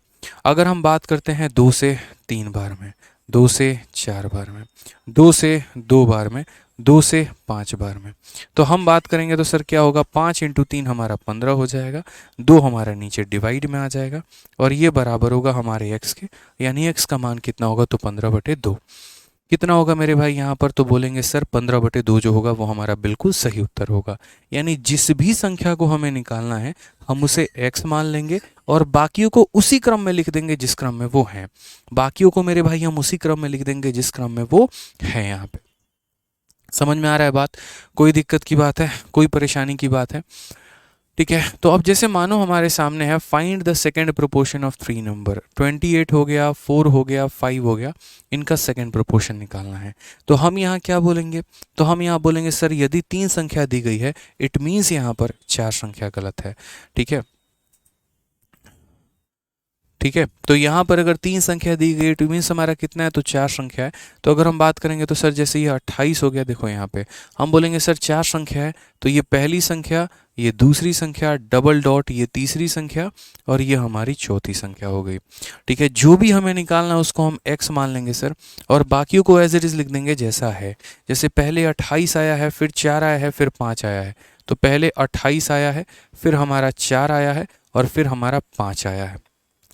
अगर हम बात करते हैं 2 से 3 बार में, 2 से 4 बार में, 2 से 2 बार में, 2 से 5 बार में, तो हम बात करेंगे तो सर क्या होगा? 5 × 3 हमारा 15 हो जाएगा, 2 हमारा नीचे डिवाइड में आ जाएगा, और ये बराबर होगा हमारे x के, यानी x का मान कितना होगा? तो 15/2। कितना होगा मेरे भाई यहाँ पर, तो बोलेंगे सर 15/2 जो होगा वो हमारा बिल्कुल सही उत्तर होगा। यानी जिस भी संख्या को हमें निकालना है हम उसे x मान लेंगे और बाकियों को उसी क्रम में लिख देंगे जिस क्रम में वो हैं। बाकियों को मेरे भाई हम उसी क्रम में लिख देंगे जिस क्रम में वो है। यहाँ पे समझ में आ रहा है बात? कोई दिक्कत की बात है, कोई परेशानी की बात है? ठीक है, तो अब जैसे मानो हमारे सामने है find the second proportion of 3 number, 28 हो गया, 4 हो गया, 5 हो गया, इनका सेकंड प्रोपोर्शन निकालना है। तो हम यहाँ क्या बोलेंगे, तो हम यहाँ बोलेंगे सर यदि 3 संख्या दी गई है इट मीन्स यहाँ पर 4 संख्या गलत है। ठीक है, ठीक है, तो यहाँ पर अगर 3 संख्या दी गई तो मीन्स हमारा कितना है, तो 4 संख्या है। तो अगर हम बात करेंगे तो सर जैसे ये 28 हो गया, देखो यहाँ पे हम बोलेंगे सर 4 संख्या है, तो ये पहली संख्या, ये दूसरी संख्या, डबल डॉट ये तीसरी संख्या और ये हमारी चौथी संख्या हो गई। ठीक है, जो भी हमें निकालना है उसको हम x मान लेंगे सर, और बाकियों को एज इट इज़ लिख देंगे जैसा है। जैसे पहले 28 आया है, फिर 4 आया है, फिर 5 आया है, तो पहले 28 आया है, फिर हमारा 4 आया है और फिर हमारा 5 आया है।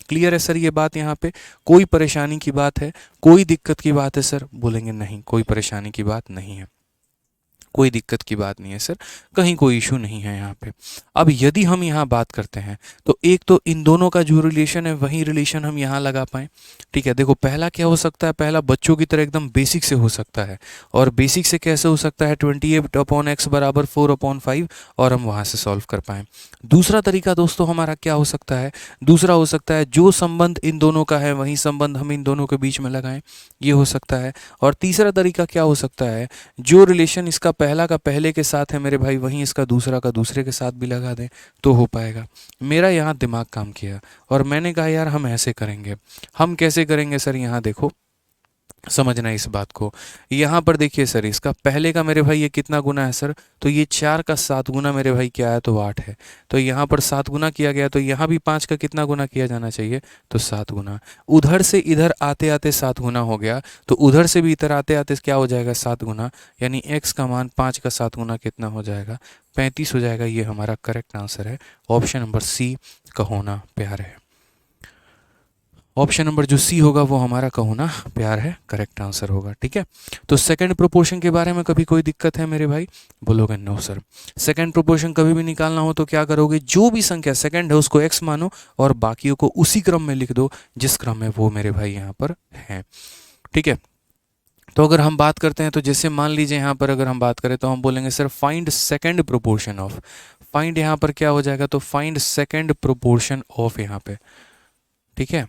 क्लियर है सर ये बात? यहाँ पे कोई परेशानी की बात है, कोई दिक्कत की बात है सर? बोलेंगे नहीं, कोई परेशानी की बात नहीं है, कोई दिक्कत की बात नहीं है सर, कहीं कोई इशू नहीं है यहाँ पे। अब यदि हम यहाँ बात करते हैं तो एक तो इन दोनों का जो रिलेशन है वही रिलेशन हम यहाँ लगा पाएँ। ठीक है, देखो पहला क्या हो सकता है, पहला बच्चों की तरह एकदम बेसिक से हो सकता है, और बेसिक से कैसे हो सकता है, 28/x बराबर 4/5, और हम वहाँ से सॉल्व कर पाएँ। दूसरा तरीका दोस्तों हमारा क्या हो सकता है, दूसरा हो सकता है जो संबंध इन दोनों का है वही संबंध हम इन दोनों के बीच में लगाएं, ये हो सकता है। और तीसरा तरीका क्या हो सकता है, जो रिलेशन इसका पहला का पहले के साथ है मेरे भाई वहीं इसका दूसरा का दूसरे के साथ भी लगा दें तो हो पाएगा। मेरा यहाँ दिमाग काम किया और मैंने कहा यार हम ऐसे करेंगे। हम कैसे करेंगे सर, यहाँ देखो समझना इस बात को। यहाँ पर देखिए सर, इसका पहले का मेरे भाई ये कितना गुना है सर, तो ये 4 का 7 गुना मेरे भाई क्या है, तो 8 है। तो यहाँ पर 7 गुना किया गया, तो यहाँ भी 5 का कितना गुना किया जाना चाहिए, तो 7 गुना। उधर से इधर आते आते 7 गुना हो गया, तो उधर से भी इधर आते आते क्या हो जाएगा, 7 गुना। यानी x का मान 5 का 7 गुना कितना हो जाएगा, 35 हो जाएगा। ये हमारा करेक्ट आंसर है, ऑप्शन नंबर सी का होना प्यार है। ऑप्शन नंबर जो सी होगा वो हमारा का होना प्यार है, करेक्ट आंसर होगा। ठीक है, तो सेकंड प्रोपोर्शन के बारे में कभी कोई दिक्कत है मेरे भाई? बोलोगे नो सर। सेकंड प्रोपोर्शन कभी भी निकालना हो तो क्या करोगे, जो भी संख्या सेकंड है उसको x मानो और बाकियों को उसी क्रम में लिख दो जिस क्रम में वो मेरे भाई यहाँ पर हैं। ठीक है, तो अगर हम बात करते हैं तो जैसे मान लीजिए यहाँ पर अगर हम बात करें तो हम बोलेंगे sir find second proportion of, find यहाँ पर क्या हो जाएगा, तो फाइंड सेकंड प्रोपोर्शन ऑफ यहाँ पे। ठीक है,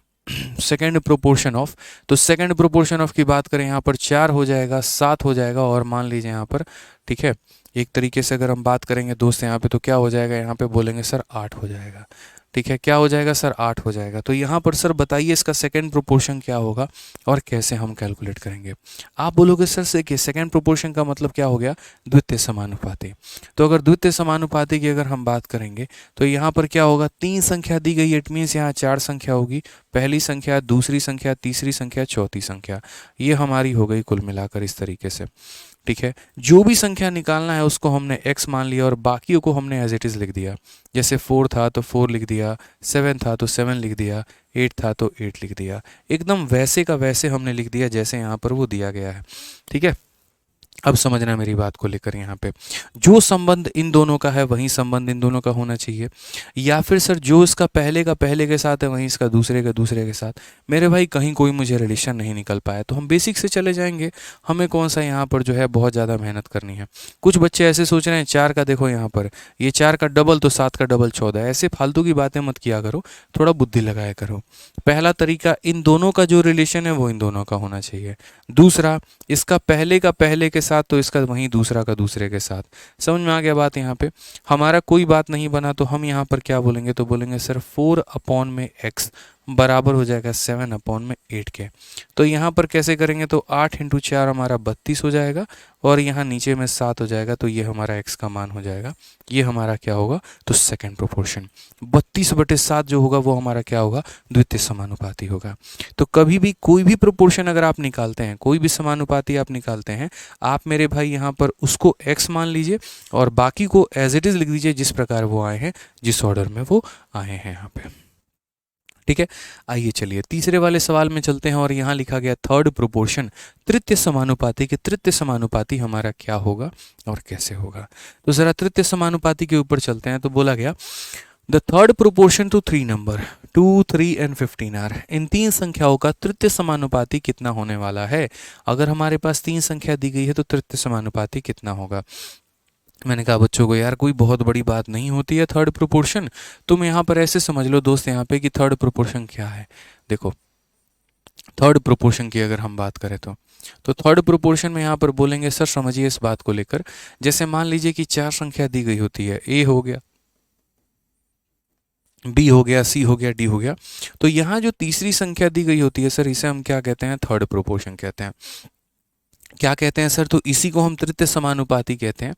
सेकेंड प्रोपोर्शन ऑफ, तो सेकेंड प्रोपोर्शन ऑफ की बात करें यहाँ पर 4 हो जाएगा, 7 हो जाएगा, और मान लीजिए यहाँ पर ठीक है एक तरीके से अगर हम बात करेंगे दोस्त यहाँ पे तो क्या हो जाएगा, यहाँ पे बोलेंगे सर 8 हो जाएगा। ठीक है, क्या हो जाएगा सर, 8 हो जाएगा। तो यहाँ पर सर बताइए इसका सेकंड प्रोपोर्शन क्या होगा और कैसे हम कैलकुलेट करेंगे। आप बोलोगे सर से कि सेकंड प्रोपोर्शन का मतलब क्या हो गया, द्वितीय समानुपाती। तो अगर द्वितीय समानुपाती की अगर हम बात करेंगे तो यहाँ पर क्या होगा, 3 संख्या दी गई, इट मीन्स यहाँ 4 संख्या होगी, पहली संख्या, दूसरी संख्या, तीसरी संख्या, चौथी संख्या, ये हमारी हो गई कुल मिलाकर इस तरीके से। ठीक है, जो भी संख्या निकालना है उसको हमने x मान लिया और बाकियों को हमने एज इट इज़ लिख दिया। जैसे 4 था तो 4 लिख दिया, 7 था तो 7 लिख दिया, 8 था तो 8 लिख दिया, एकदम वैसे का वैसे हमने लिख दिया जैसे यहाँ पर वो दिया गया है। ठीक है, अब समझना मेरी बात को लेकर, यहाँ पे जो संबंध इन दोनों का है वही संबंध इन दोनों का होना चाहिए, या फिर सर जो इसका पहले का पहले के साथ है वहीं इसका दूसरे का दूसरे के साथ। मेरे भाई कहीं कोई मुझे रिलेशन नहीं निकल पाया तो हम बेसिक से चले जाएंगे, हमें कौन सा यहाँ पर जो है बहुत ज़्यादा मेहनत करनी है। कुछ बच्चे ऐसे सोच रहे हैं 4 का देखो यहाँ पर ये 4 का डबल तो 7 का डबल 14, ऐसे फालतू की बातें मत किया करो, थोड़ा बुद्धि लगाया करो। पहला तरीका, इन दोनों का जो रिलेशन है वो इन दोनों का होना चाहिए। दूसरा, इसका पहले का पहले के साथ तो इसका वहीं दूसरा का दूसरे के साथ। समझ में आ गया बात? यहाँ पे हमारा कोई बात नहीं बना तो हम यहाँ पर क्या बोलेंगे, तो बोलेंगे सर 4/x बराबर हो जाएगा 7/8 के। तो यहाँ पर कैसे करेंगे, तो 8 × 4 हमारा 32 हो जाएगा और यहाँ नीचे में 7 हो जाएगा, तो ये हमारा x का मान हो जाएगा। ये हमारा क्या होगा, तो सेकंड प्रोपोर्शन 32/7 जो होगा वो हमारा क्या होगा, द्वितीय समानुपाती होगा। तो कभी भी कोई भी प्रोपोर्शन अगर आप निकालते हैं, कोई भी समानुपाती आप निकालते हैं, आप मेरे भाई यहाँ पर उसको x मान लीजिए और बाकी को एज इट इज़ लिख दीजिए जिस प्रकार वो आए हैं, जिस ऑर्डर में वो आए हैं यहाँ पे। ठीक है, आइए चलिए तीसरे वाले सवाल में चलते हैं और यहाँ लिखा गया थर्ड प्रोपोर्शन तृतीय समानुपाती के तृतीय समानुपाती हमारा क्या होगा और कैसे होगा। तो ज़रा तृतीय समानुपाती के ऊपर चलते हैं। तो बोला गया the third proportion to three number 2, 3 and 15 are, इन तीन संख्याओं का तृतीय समानुपाती कितना होने वाला है। अगर हमारे पास तीन संख्या दी गई है तो तृतीय समानुपाती कितना होगा। मैंने कहा बच्चों को यार कोई बहुत बड़ी बात नहीं होती है थर्ड प्रोपोर्शन, तुम यहाँ पर ऐसे समझ लो दोस्त यहाँ पे कि थर्ड प्रोपोर्शन क्या है। देखो थर्ड प्रोपोर्शन की अगर हम बात करें तो थर्ड प्रोपोर्शन में यहाँ पर बोलेंगे सर समझिए इस बात को लेकर, जैसे मान लीजिए कि चार संख्या दी गई होती है, ए हो गया, बी हो गया, सी हो गया, डी हो गया, तो यहाँ जो तीसरी संख्या दी गई होती है सर इसे हम क्या कहते हैं, थर्ड प्रोपोर्शन कहते हैं। क्या कहते हैं सर, तो इसी को हम तृतीय समानुपाती कहते हैं,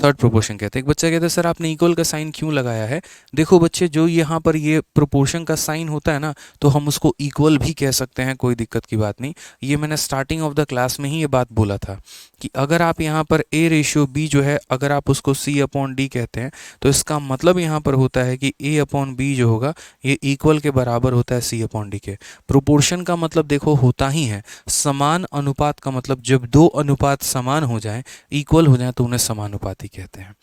थर्ड प्रोपोर्शन कहते हैं। एक बच्चा कहता है सर आपने इक्वल का साइन क्यों लगाया है। देखो बच्चे जो यहाँ पर ये प्रोपोर्शन का साइन होता है ना तो हम उसको इक्वल भी कह सकते हैं, कोई दिक्कत की बात नहीं। ये मैंने स्टार्टिंग ऑफ द क्लास में ही ये बात बोला था कि अगर आप यहाँ पर ए रेशियो बी जो है अगर आप उसको सी अपॉन डी कहते हैं तो इसका मतलब यहाँ पर होता है कि ए अपॉन बी जो होगा ये इक्वल के बराबर होता है सी अपॉन डी के। प्रोपोर्शन का मतलब देखो होता ही है समान अनुपात का मतलब जब दो अनुपात समान हो जाए, इक्वल हो जाए तो उन्हें समानुपाती कहते हैं।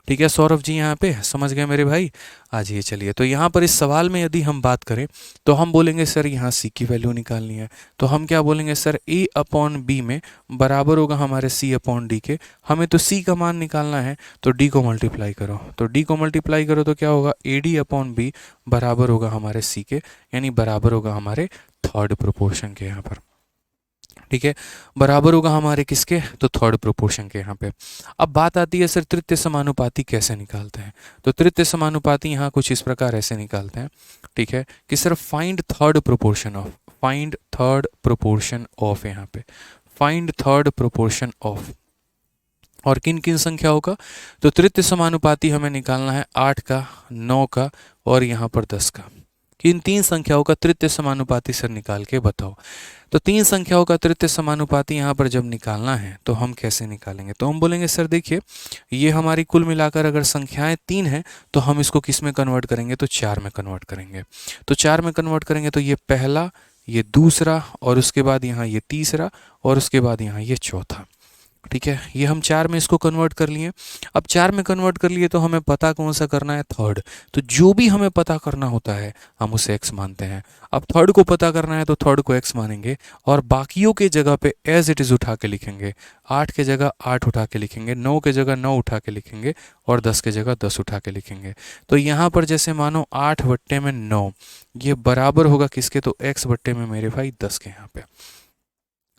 ठीक है सौरभ जी यहाँ पे समझ गए मेरे भाई। आज ये चलिए तो यहाँ पर इस सवाल में यदि हम बात करें तो हम बोलेंगे सर यहाँ सी की वैल्यू निकालनी है, तो हम क्या बोलेंगे सर ए अपॉन बी में बराबर होगा हमारे सी अपॉन डी के। हमें तो सी का मान निकालना है तो डी को मल्टीप्लाई करो, तो डी को मल्टीप्लाई करो तो क्या होगा ए डी अपॉन बी बराबर होगा हमारे सी के, यानी बराबर होगा हमारे थर्ड प्रोपोर्शन के यहाँ पर। ठीक है, बराबर होगा हमारे किसके, तो थर्ड प्रोपोर्शन के यहाँ पे। अब बात आती है सर तृतीय समानुपाती कैसे निकालते हैं। तो तृतीय समानुपाती यहाँ कुछ इस प्रकार ऐसे निकालते हैं, ठीक है, कि sir find third proportion of, find third proportion of, यहाँ पे फाइंड थर्ड प्रोपोर्शन ऑफ, और किन किन संख्याओं का। तो तृतीय समानुपाती हमें निकालना है 8 का, 9 का और यहाँ पर 10 का। किन तीन संख्याओं का तृतीय समानुपाती सर निकाल के बताओ। तो तीन संख्याओं का तृतीय समानुपाती यहाँ पर जब निकालना है तो हम कैसे निकालेंगे, तो हम बोलेंगे सर देखिए ये हमारी कुल मिलाकर अगर संख्याएं 3 हैं तो हम इसको किस में कन्वर्ट करेंगे, तो 4 में कन्वर्ट करेंगे। तो 4 में कन्वर्ट करेंगे तो ये पहला, ये दूसरा और उसके बाद यहाँ ये तीसरा और उसके बाद यहाँ ये चौथा। ठीक है, ये हम 4 में इसको कन्वर्ट कर लिए। अब 4 में कन्वर्ट कर लिए तो हमें पता कौन सा करना है, थर्ड। तो जो भी हमें पता करना होता है हम उसे x मानते हैं। अब थर्ड को पता करना है तो थर्ड को x मानेंगे और बाकियों के जगह पे एज इट इज़ उठा के लिखेंगे। 8 के जगह 8 उठा के लिखेंगे, 9 के जगह 9 उठा के लिखेंगे और 10 के जगह 10 उठा के लिखेंगे। तो यहाँ पर जैसे मानो 8 बट्टे में 9 ये बराबर होगा किसके, तो x बट्टे में मेरे भाई 10 के। यहाँ पे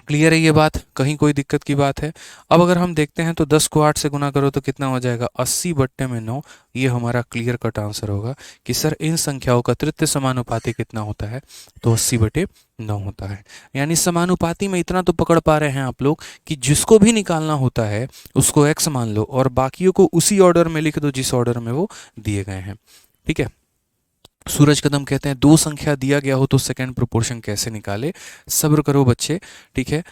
क्लियर है ये बात, कहीं कोई दिक्कत की बात है। अब अगर हम देखते हैं तो 10 को 8 से गुना करो तो कितना हो जाएगा, 80 बट्टे में 9। ये हमारा क्लियर कट आंसर होगा कि सर इन संख्याओं का तृतीय समानुपाती कितना होता है, तो 80 बटे 9 होता है। यानी समानुपाती में इतना तो पकड़ पा रहे हैं आप लोग कि जिसको भी निकालना होता है उसको x मान लो और बाकियों को उसी ऑर्डर में लिख दो जिस ऑर्डर में वो दिए गए हैं। ठीक है, सूरज कदम कहते हैं दो संख्या दिया गया हो तो सेकंड प्रोपोर्शन कैसे निकाले। सब्र करो बच्चे, ठीक है,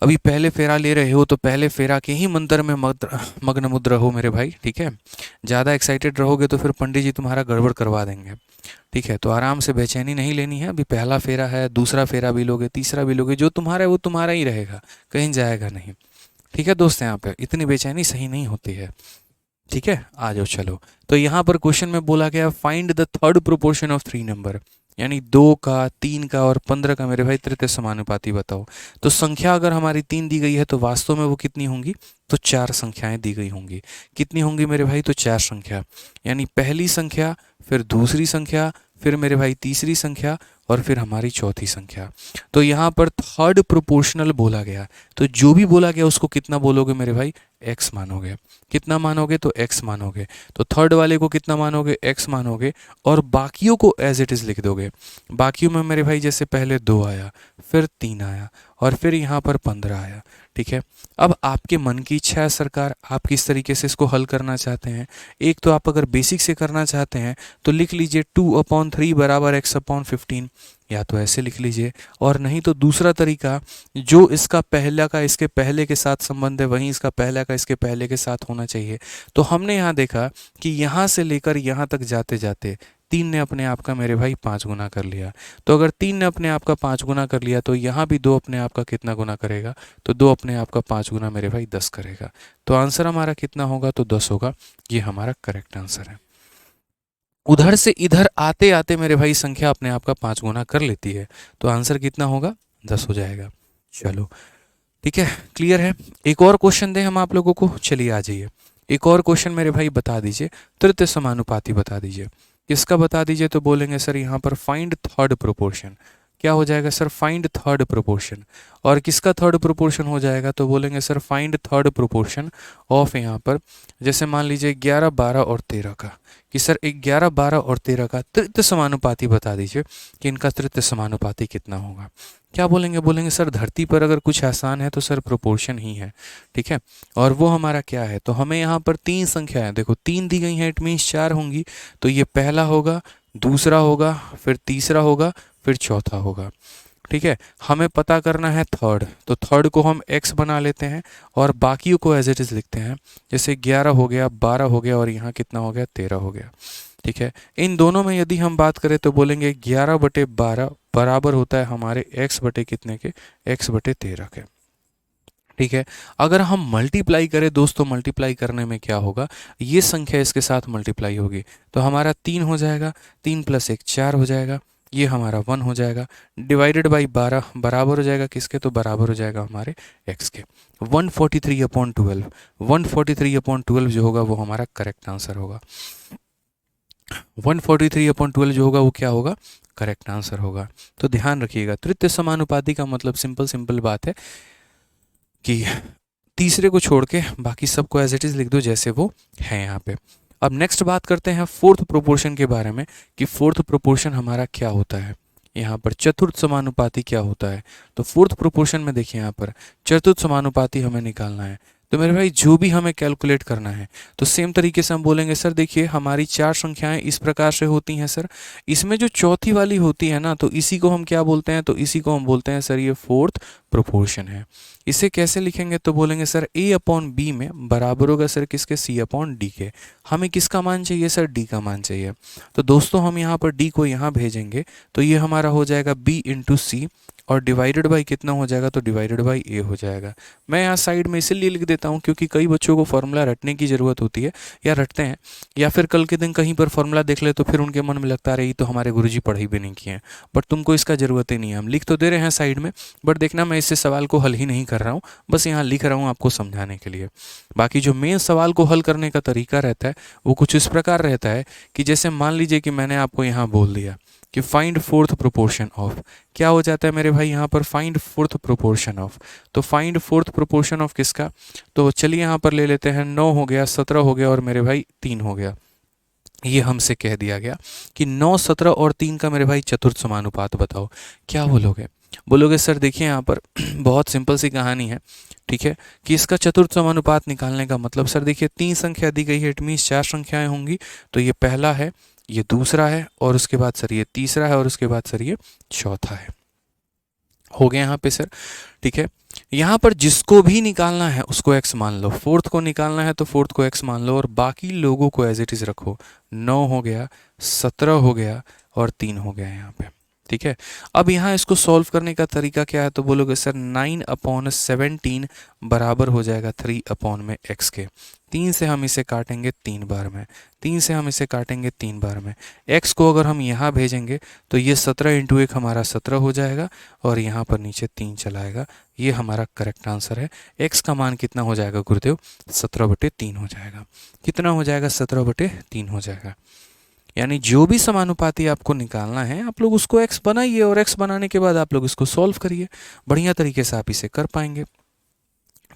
अभी पहले फेरा ले रहे हो तो पहले फेरा के ही मंत्र में मग्न मुद्र रहो मेरे भाई। ठीक है, ज़्यादा एक्साइटेड रहोगे तो फिर पंडित जी तुम्हारा गड़बड़ करवा देंगे। ठीक है, तो आराम से बेचैनी नहीं लेनी है। अभी पहला फेरा है, दूसरा फेरा भी लोगे, तीसरा भी लोगे, जो तुम्हारा है वो तुम्हारा ही रहेगा, कहीं जाएगा नहीं। ठीक है दोस्त, यहाँ पे इतनी बेचैनी सही नहीं होती है। ठीक है, आ जाओ चलो। तो यहाँ पर क्वेश्चन में बोला गया find the third proportion of 3 number, यानी 2 का, 3 का और 15 का मेरे भाई तृतीय समानुपाती बताओ। तो संख्या अगर हमारी 3 दी गई है तो वास्तव में वो कितनी होंगी, तो 4 संख्याएं दी गई होंगी। कितनी होंगी मेरे भाई, तो 4 संख्या, यानी पहली संख्या, फिर दूसरी संख्या, फिर मेरे भाई तीसरी संख्या और फिर हमारी चौथी संख्या। तो यहाँ पर थर्ड प्रोपोर्शनल बोला गया, तो जो भी बोला गया उसको कितना बोलोगे मेरे भाई, x मानोगे। कितना मानोगे, तो x मानोगे। तो थर्ड वाले को कितना मानोगे, x मानोगे और बाकियों को एज इट इज़ लिख दोगे। बाकियों में मेरे भाई जैसे पहले 2 आया, फिर 3 आया और फिर यहाँ पर 15 आया। ठीक है, अब आपके मन की इच्छा है सरकार, आप किस तरीके से इसको हल करना चाहते हैं। एक तो आप अगर बेसिक से करना चाहते हैं तो लिख लीजिए 2/3 बराबर x/15, या तो ऐसे लिख लीजिए, और नहीं तो दूसरा तरीका जो इसका पहला का इसके पहले के साथ संबंध है वहीं इसका पहला का इसके पहले के साथ होना चाहिए। तो हमने यहाँ देखा कि यहाँ से लेकर यहाँ तक जाते जाते 3 ने अपने आप का मेरे भाई 5 गुना कर लिया। तो अगर 3 ने अपने आप का 5 गुना कर लिया तो यहाँ भी 2 अपने आप का कितना गुना करेगा, तो 2 अपने आप का 5 गुना मेरे भाई 10 करेगा। तो आंसर हमारा कितना होगा, तो 10 होगा। ये हमारा करेक्ट आंसर है। उधर से इधर आते आते मेरे भाई संख्या अपने आप का 5 गुना कर लेती है, तो आंसर कितना होगा, 10 हो जाएगा। चलो ठीक है, क्लियर है। एक और क्वेश्चन दें हम आप लोगों को, चलिए आ जाइए। एक और क्वेश्चन मेरे भाई बता दीजिए, तृतीय समानुपाती बता दीजिए। किसका बता दीजिए, तो बोलेंगे सर यहाँ पर फाइंड थर्ड प्रोपोर्शन। क्या हो जाएगा सर, फाइंड थर्ड प्रोपोर्शन। और किसका थर्ड प्रोपोर्शन हो जाएगा, तो बोलेंगे sir find third proportion of, यहाँ पर जैसे मान लीजिए 11, 12 और 13 का, कि सर 11, 12 और 13 का तृतीय समानुपाती बता दीजिए कि इनका तृतीय समानुपाती कितना होगा। क्या बोलेंगे, बोलेंगे सर धरती पर अगर कुछ आसान है तो सर प्रोपोर्शन ही है, ठीक है। और वो हमारा क्या है, तो हमें यहाँ पर 3 संख्याएं, देखो 3 दी गई हैं, इट मीन्स 4 होंगी। तो ये पहला होगा, दूसरा होगा, फिर तीसरा होगा, फिर चौथा होगा, ठीक है। हमें पता करना है थर्ड, तो थर्ड को हम x बना लेते हैं और बाकियों को एज इट इज़ लिखते हैं। जैसे 11 हो गया, 12 हो गया और यहाँ कितना हो गया, 13 हो गया, ठीक है। इन दोनों में यदि हम बात करें तो बोलेंगे 11/12 बराबर होता है हमारे x बटे कितने के, x बटे 13 के, ठीक है। अगर हम मल्टीप्लाई करें दोस्तों, मल्टीप्लाई करने में क्या होगा, ये संख्या इसके साथ मल्टीप्लाई होगी, तो हमारा 3 हो जाएगा, 3 + 1 4 हो जाएगा, ये हमारा 1 हो जाएगा, डिवाइडेड बाई 12 बराबर हो जाएगा किसके, तो बराबर हो जाएगा हमारे x के। 143/12, 143/12 जो होगा वो हमारा करेक्ट आंसर होगा। 143/12 जो होगा वो क्या होगा, करेक्ट आंसर होगा। तो ध्यान रखिएगा, तृतीय समानुपाती का मतलब सिंपल बात है कि तीसरे को छोड़ के बाकी सबको एज इट इज़ लिख दो जैसे वो है यहाँ पे। अब नेक्स्ट बात करते हैं फोर्थ प्रोपोर्शन के बारे में, कि फोर्थ प्रोपोर्शन हमारा क्या होता है। यहाँ पर चतुर्थ समानुपाती क्या होता है, तो फोर्थ प्रोपोर्शन में देखिए यहाँ पर चतुर्थ समानुपाती हमें निकालना है। तो मेरे भाई जो भी हमें कैलकुलेट करना है, तो सेम तरीके से हम बोलेंगे सर देखिए हमारी 4 संख्याएं इस प्रकार से होती हैं सर, इसमें जो चौथी वाली होती है ना, तो इसी को हम क्या बोलते हैं, तो इसी को हम बोलते हैं सर ये फोर्थ प्रोपोर्शन है। इसे कैसे लिखेंगे, तो बोलेंगे सर a/b में बराबर होगा सर किसके, c/d के। हमें किसका मान चाहिए सर, d का मान चाहिए। तो दोस्तों हम यहाँ पर d को यहाँ भेजेंगे, तो ये हमारा हो जाएगा b × c और डिवाइडेड बाई कितना हो जाएगा, तो डिवाइडेड बाई a हो जाएगा। मैं यहाँ साइड में इसीलिए लिख देता हूँ क्योंकि कई बच्चों को फॉर्मूला रटने की ज़रूरत होती है या रटते हैं, या फिर कल के दिन कहीं पर फॉर्मूला देख ले तो फिर उनके मन में लगता रही तो हमारे गुरुजी पढ़ाई भी नहीं किए हैं। बट तुमको इसका ज़रूरत ही नहीं है, हम लिख तो दे रहे हैं साइड में, बट देखना मैं इससे सवाल को हल ही नहीं कर रहा हूँ, बस यहाँ लिख रहा हूँ आपको समझाने के लिए। बाकी जो मेन सवाल को हल करने का तरीका रहता है वो कुछ इस प्रकार रहता है कि जैसे मान लीजिए कि मैंने आपको यहाँ बोल दिया कि फाइंड फोर्थ प्रोपोर्शन ऑफ, क्या हो जाता है मेरे भाई यहाँ पर, फाइंड फोर्थ प्रोपोर्शन ऑफ। तो फाइंड फोर्थ प्रोपोर्शन ऑफ किसका, तो चलिए यहाँ पर ले लेते हैं 9 हो गया, 17 हो गया और मेरे भाई 3 हो गया। ये हमसे कह दिया गया कि 9, 17 और 3 का मेरे भाई चतुर्थ समानुपात बताओ। क्या बोलोगे, बोलोगे सर देखिए यहाँ पर बहुत सिंपल सी कहानी है, ठीक है, कि इसका चतुर्थ समानुपात निकालने का मतलब सर देखिए 3 संख्या दी गई है, इट मीन्स 4 संख्याएं होंगी। तो ये पहला है, ये दूसरा है और उसके बाद सर ये तीसरा है और उसके बाद सर ये चौथा है। हो गया यहाँ पे सर, ठीक है। यहाँ पर जिसको भी निकालना है उसको x मान लो, फोर्थ को निकालना है तो फोर्थ को x मान लो और बाकी लोगों को एज इट इज़ रखो। 9 हो गया, 17 हो गया और 3 हो गया यहाँ पे, ठीक है। अब यहाँ इसको सॉल्व करने का तरीका क्या है, तो बोलोगे सर 9/17 बराबर हो जाएगा 3/x के। 3 से हम इसे काटेंगे 3 बार में, 3 से हम इसे काटेंगे 3 बार में। x को अगर हम यहाँ भेजेंगे तो ये 17 × 1 हमारा 17 हो जाएगा और यहाँ पर नीचे 3 चलाएगा। ये हमारा करेक्ट आंसर है। x का मान कितना हो जाएगा गुरुदेव, 17/3 हो जाएगा। कितना हो जाएगा, 17/3 हो जाएगा। यानी जो भी समानुपाती आपको निकालना है आप लोग उसको x बनाइए और x बनाने के बाद आप लोग इसको सॉल्व करिए, बढ़िया तरीके से आप इसे कर पाएंगे,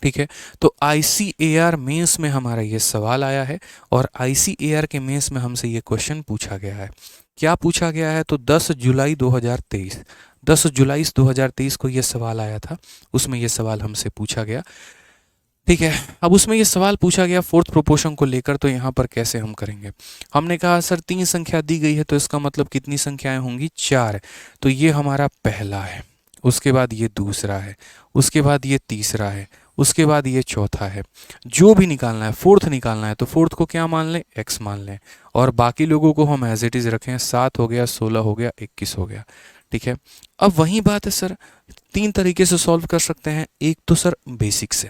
ठीक है। तो ICAR मेंस में हमारा ये सवाल आया है और ICAR के मेंस में हमसे ये क्वेश्चन पूछा गया है। क्या पूछा गया है, तो 10 जुलाई 2023, 10 जुलाई 2023 को ये सवाल आया था, उसमें ये सवाल हमसे पूछा गया, ठीक है। अब उसमें ये सवाल पूछा गया फोर्थ प्रोपोर्शन को लेकर, तो यहाँ पर कैसे हम करेंगे। हमने कहा सर 3 संख्या दी गई है तो इसका मतलब कितनी संख्याएं होंगी, 4। तो ये हमारा पहला है, उसके बाद ये दूसरा है, उसके बाद ये तीसरा है, उसके बाद ये चौथा है। जो भी निकालना है, फोर्थ निकालना है तो फोर्थ को क्या मान लें, x मान लें, और बाकी लोगों को हम एज इट इज़ रखें। 7 हो गया, 16 हो गया, 21 हो गया। ठीक है, अब वही बात है सर, 3 तरीके से सॉल्व कर सकते हैं। एक तो सर बेसिक से,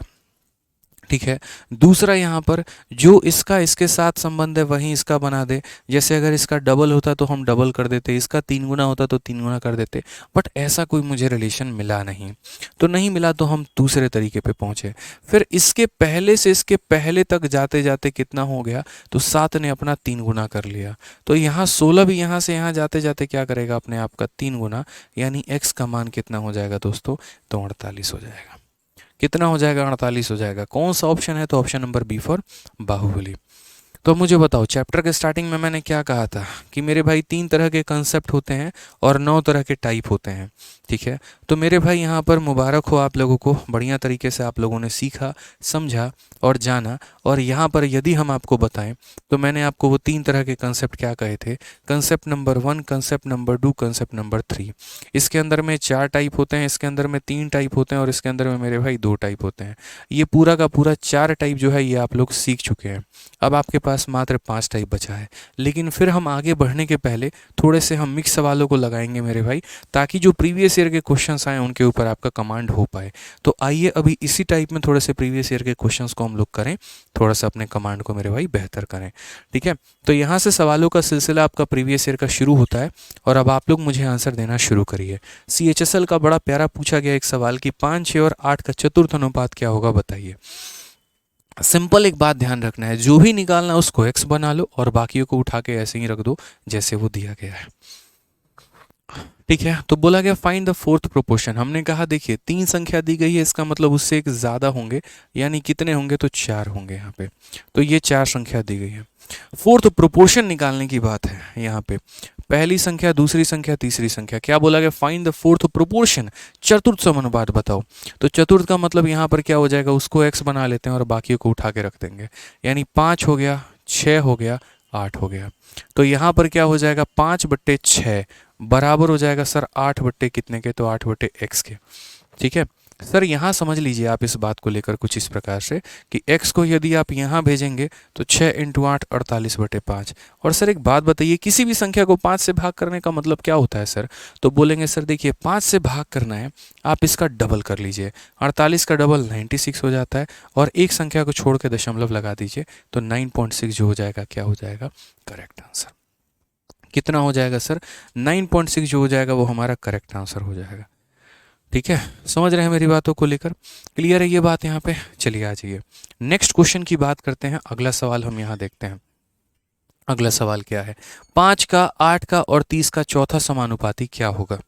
ठीक है। दूसरा यहाँ पर जो इसका इसके साथ संबंध है वहीं इसका बना दे। जैसे अगर इसका डबल होता तो हम डबल कर देते, इसका 3 गुना होता तो 3 गुना कर देते, बट ऐसा कोई मुझे रिलेशन मिला नहीं। तो नहीं मिला तो हम दूसरे तरीके पे पहुँचे। फिर इसके पहले से इसके पहले तक जाते जाते कितना हो गया, तो 7 ने अपना 3 गुना कर लिया। तो यहाँ 16 भी यहाँ से यहाँ जाते जाते क्या करेगा, अपने आप का 3 गुना, यानी x का मान कितना हो जाएगा दोस्तों, तो 48 हो जाएगा। कितना हो जाएगा, 48 हो जाएगा। कौन सा ऑप्शन है, तो option number B for Baahubali. तो मुझे बताओ, चैप्टर के स्टार्टिंग में मैंने क्या कहा था कि मेरे भाई 3 तरह के कंसेप्ट होते हैं और 9 तरह के टाइप होते हैं। ठीक है, तो मेरे भाई यहाँ पर मुबारक हो आप लोगों को, बढ़िया तरीके से आप लोगों ने सीखा, समझा और जाना। और यहाँ पर यदि हम आपको बताएं तो मैंने आपको वो 3 तरह के कंसेप्ट क्या कहे थे, concept number 1, concept number 2, concept number 3। इसके अंदर में 4 टाइप होते हैं, इसके अंदर में 3 टाइप होते हैं और इसके अंदर में मेरे भाई 2 टाइप होते हैं। ये पूरा का पूरा 4 टाइप जो है ये आप लोग सीख चुके हैं। अब आपके पास मात्र 5 टाइप बचा है। लेकिन फिर हम आगे बढ़ने के पहले थोड़े से हम मिक्स सवालों को लगाएंगे मेरे भाई, ताकि जो प्रीवियस ईयर के क्वेश्चंस आए उनके ऊपर आपका कमांड हो पाए। तो आइए अभी इसी टाइप में थोड़े से प्रीवियस ईयर के क्वेश्चंस को हम लोग करें, थोड़ा सा अपने कमांड को मेरे भाई बेहतर करें। ठीक है, तो यहाँ से सवालों का सिलसिला आपका प्रीवियस ईयर का शुरू होता है और अब आप लोग मुझे आंसर देना शुरू करिए। CHSL का बड़ा प्यारा पूछा गया एक सवाल कि 5, 6 और 8 का चतुर्थ अनुपात क्या होगा, बताइए। सिंपल एक बात ध्यान रखना है, जो भी निकालना है उसको x बना लो और बाकियों को उठा के ऐसे ही रख दो जैसे वो दिया गया है। ठीक है, तो बोला गया फाइंड द फोर्थ प्रोपोर्शन। हमने कहा देखिए 3 संख्या दी गई है, इसका मतलब उससे एक ज़्यादा होंगे, यानी कितने होंगे, तो 4 होंगे यहाँ पे। तो ये 4 संख्या दी गई है। फोर्थ प्रोपोर्शन निकालने की बात है यहाँ पे, पहली संख्या, दूसरी संख्या, तीसरी संख्या। क्या बोला गया, फाइंड द फोर्थ प्रोपोर्शन, चतुर्थ समानुपात बताओ। तो चतुर्थ का मतलब यहाँ पर क्या हो जाएगा, उसको x बना लेते हैं और बाकियों को उठा के रख देंगे, यानी 5 हो गया, 6 हो गया, 8 हो गया। तो यहाँ पर क्या हो जाएगा, 5/6 बराबर हो जाएगा सर 8 कितने के, तो 8/x के। ठीक है सर, यहाँ समझ लीजिए आप इस बात को लेकर कुछ इस प्रकार से कि x को यदि आप यहाँ भेजेंगे तो 6 × 8 48/5। और सर एक बात बताइए, किसी भी संख्या को 5 से भाग करने का मतलब क्या होता है सर, तो बोलेंगे सर देखिए 5 से भाग करना है, आप इसका डबल कर लीजिए। 48 का डबल 96 हो जाता है और एक संख्या को छोड़ के दशमलव लगा दीजिए, तो 9.6 जो हो जाएगा, क्या हो जाएगा, करेक्ट आंसर। कितना हो जाएगा सर, 9.6 जो हो जाएगा वो हमारा करेक्ट आंसर हो जाएगा। ठीक है, समझ रहे हैं मेरी बातों को लेकर, क्लियर है ये बात यहाँ पे। चलिए आ जाइए नेक्स्ट क्वेश्चन की बात करते हैं। अगला सवाल हम यहाँ देखते हैं। अगला सवाल क्या है, 5 का 8 का और 30 का चौथा समानुपाती क्या होगा।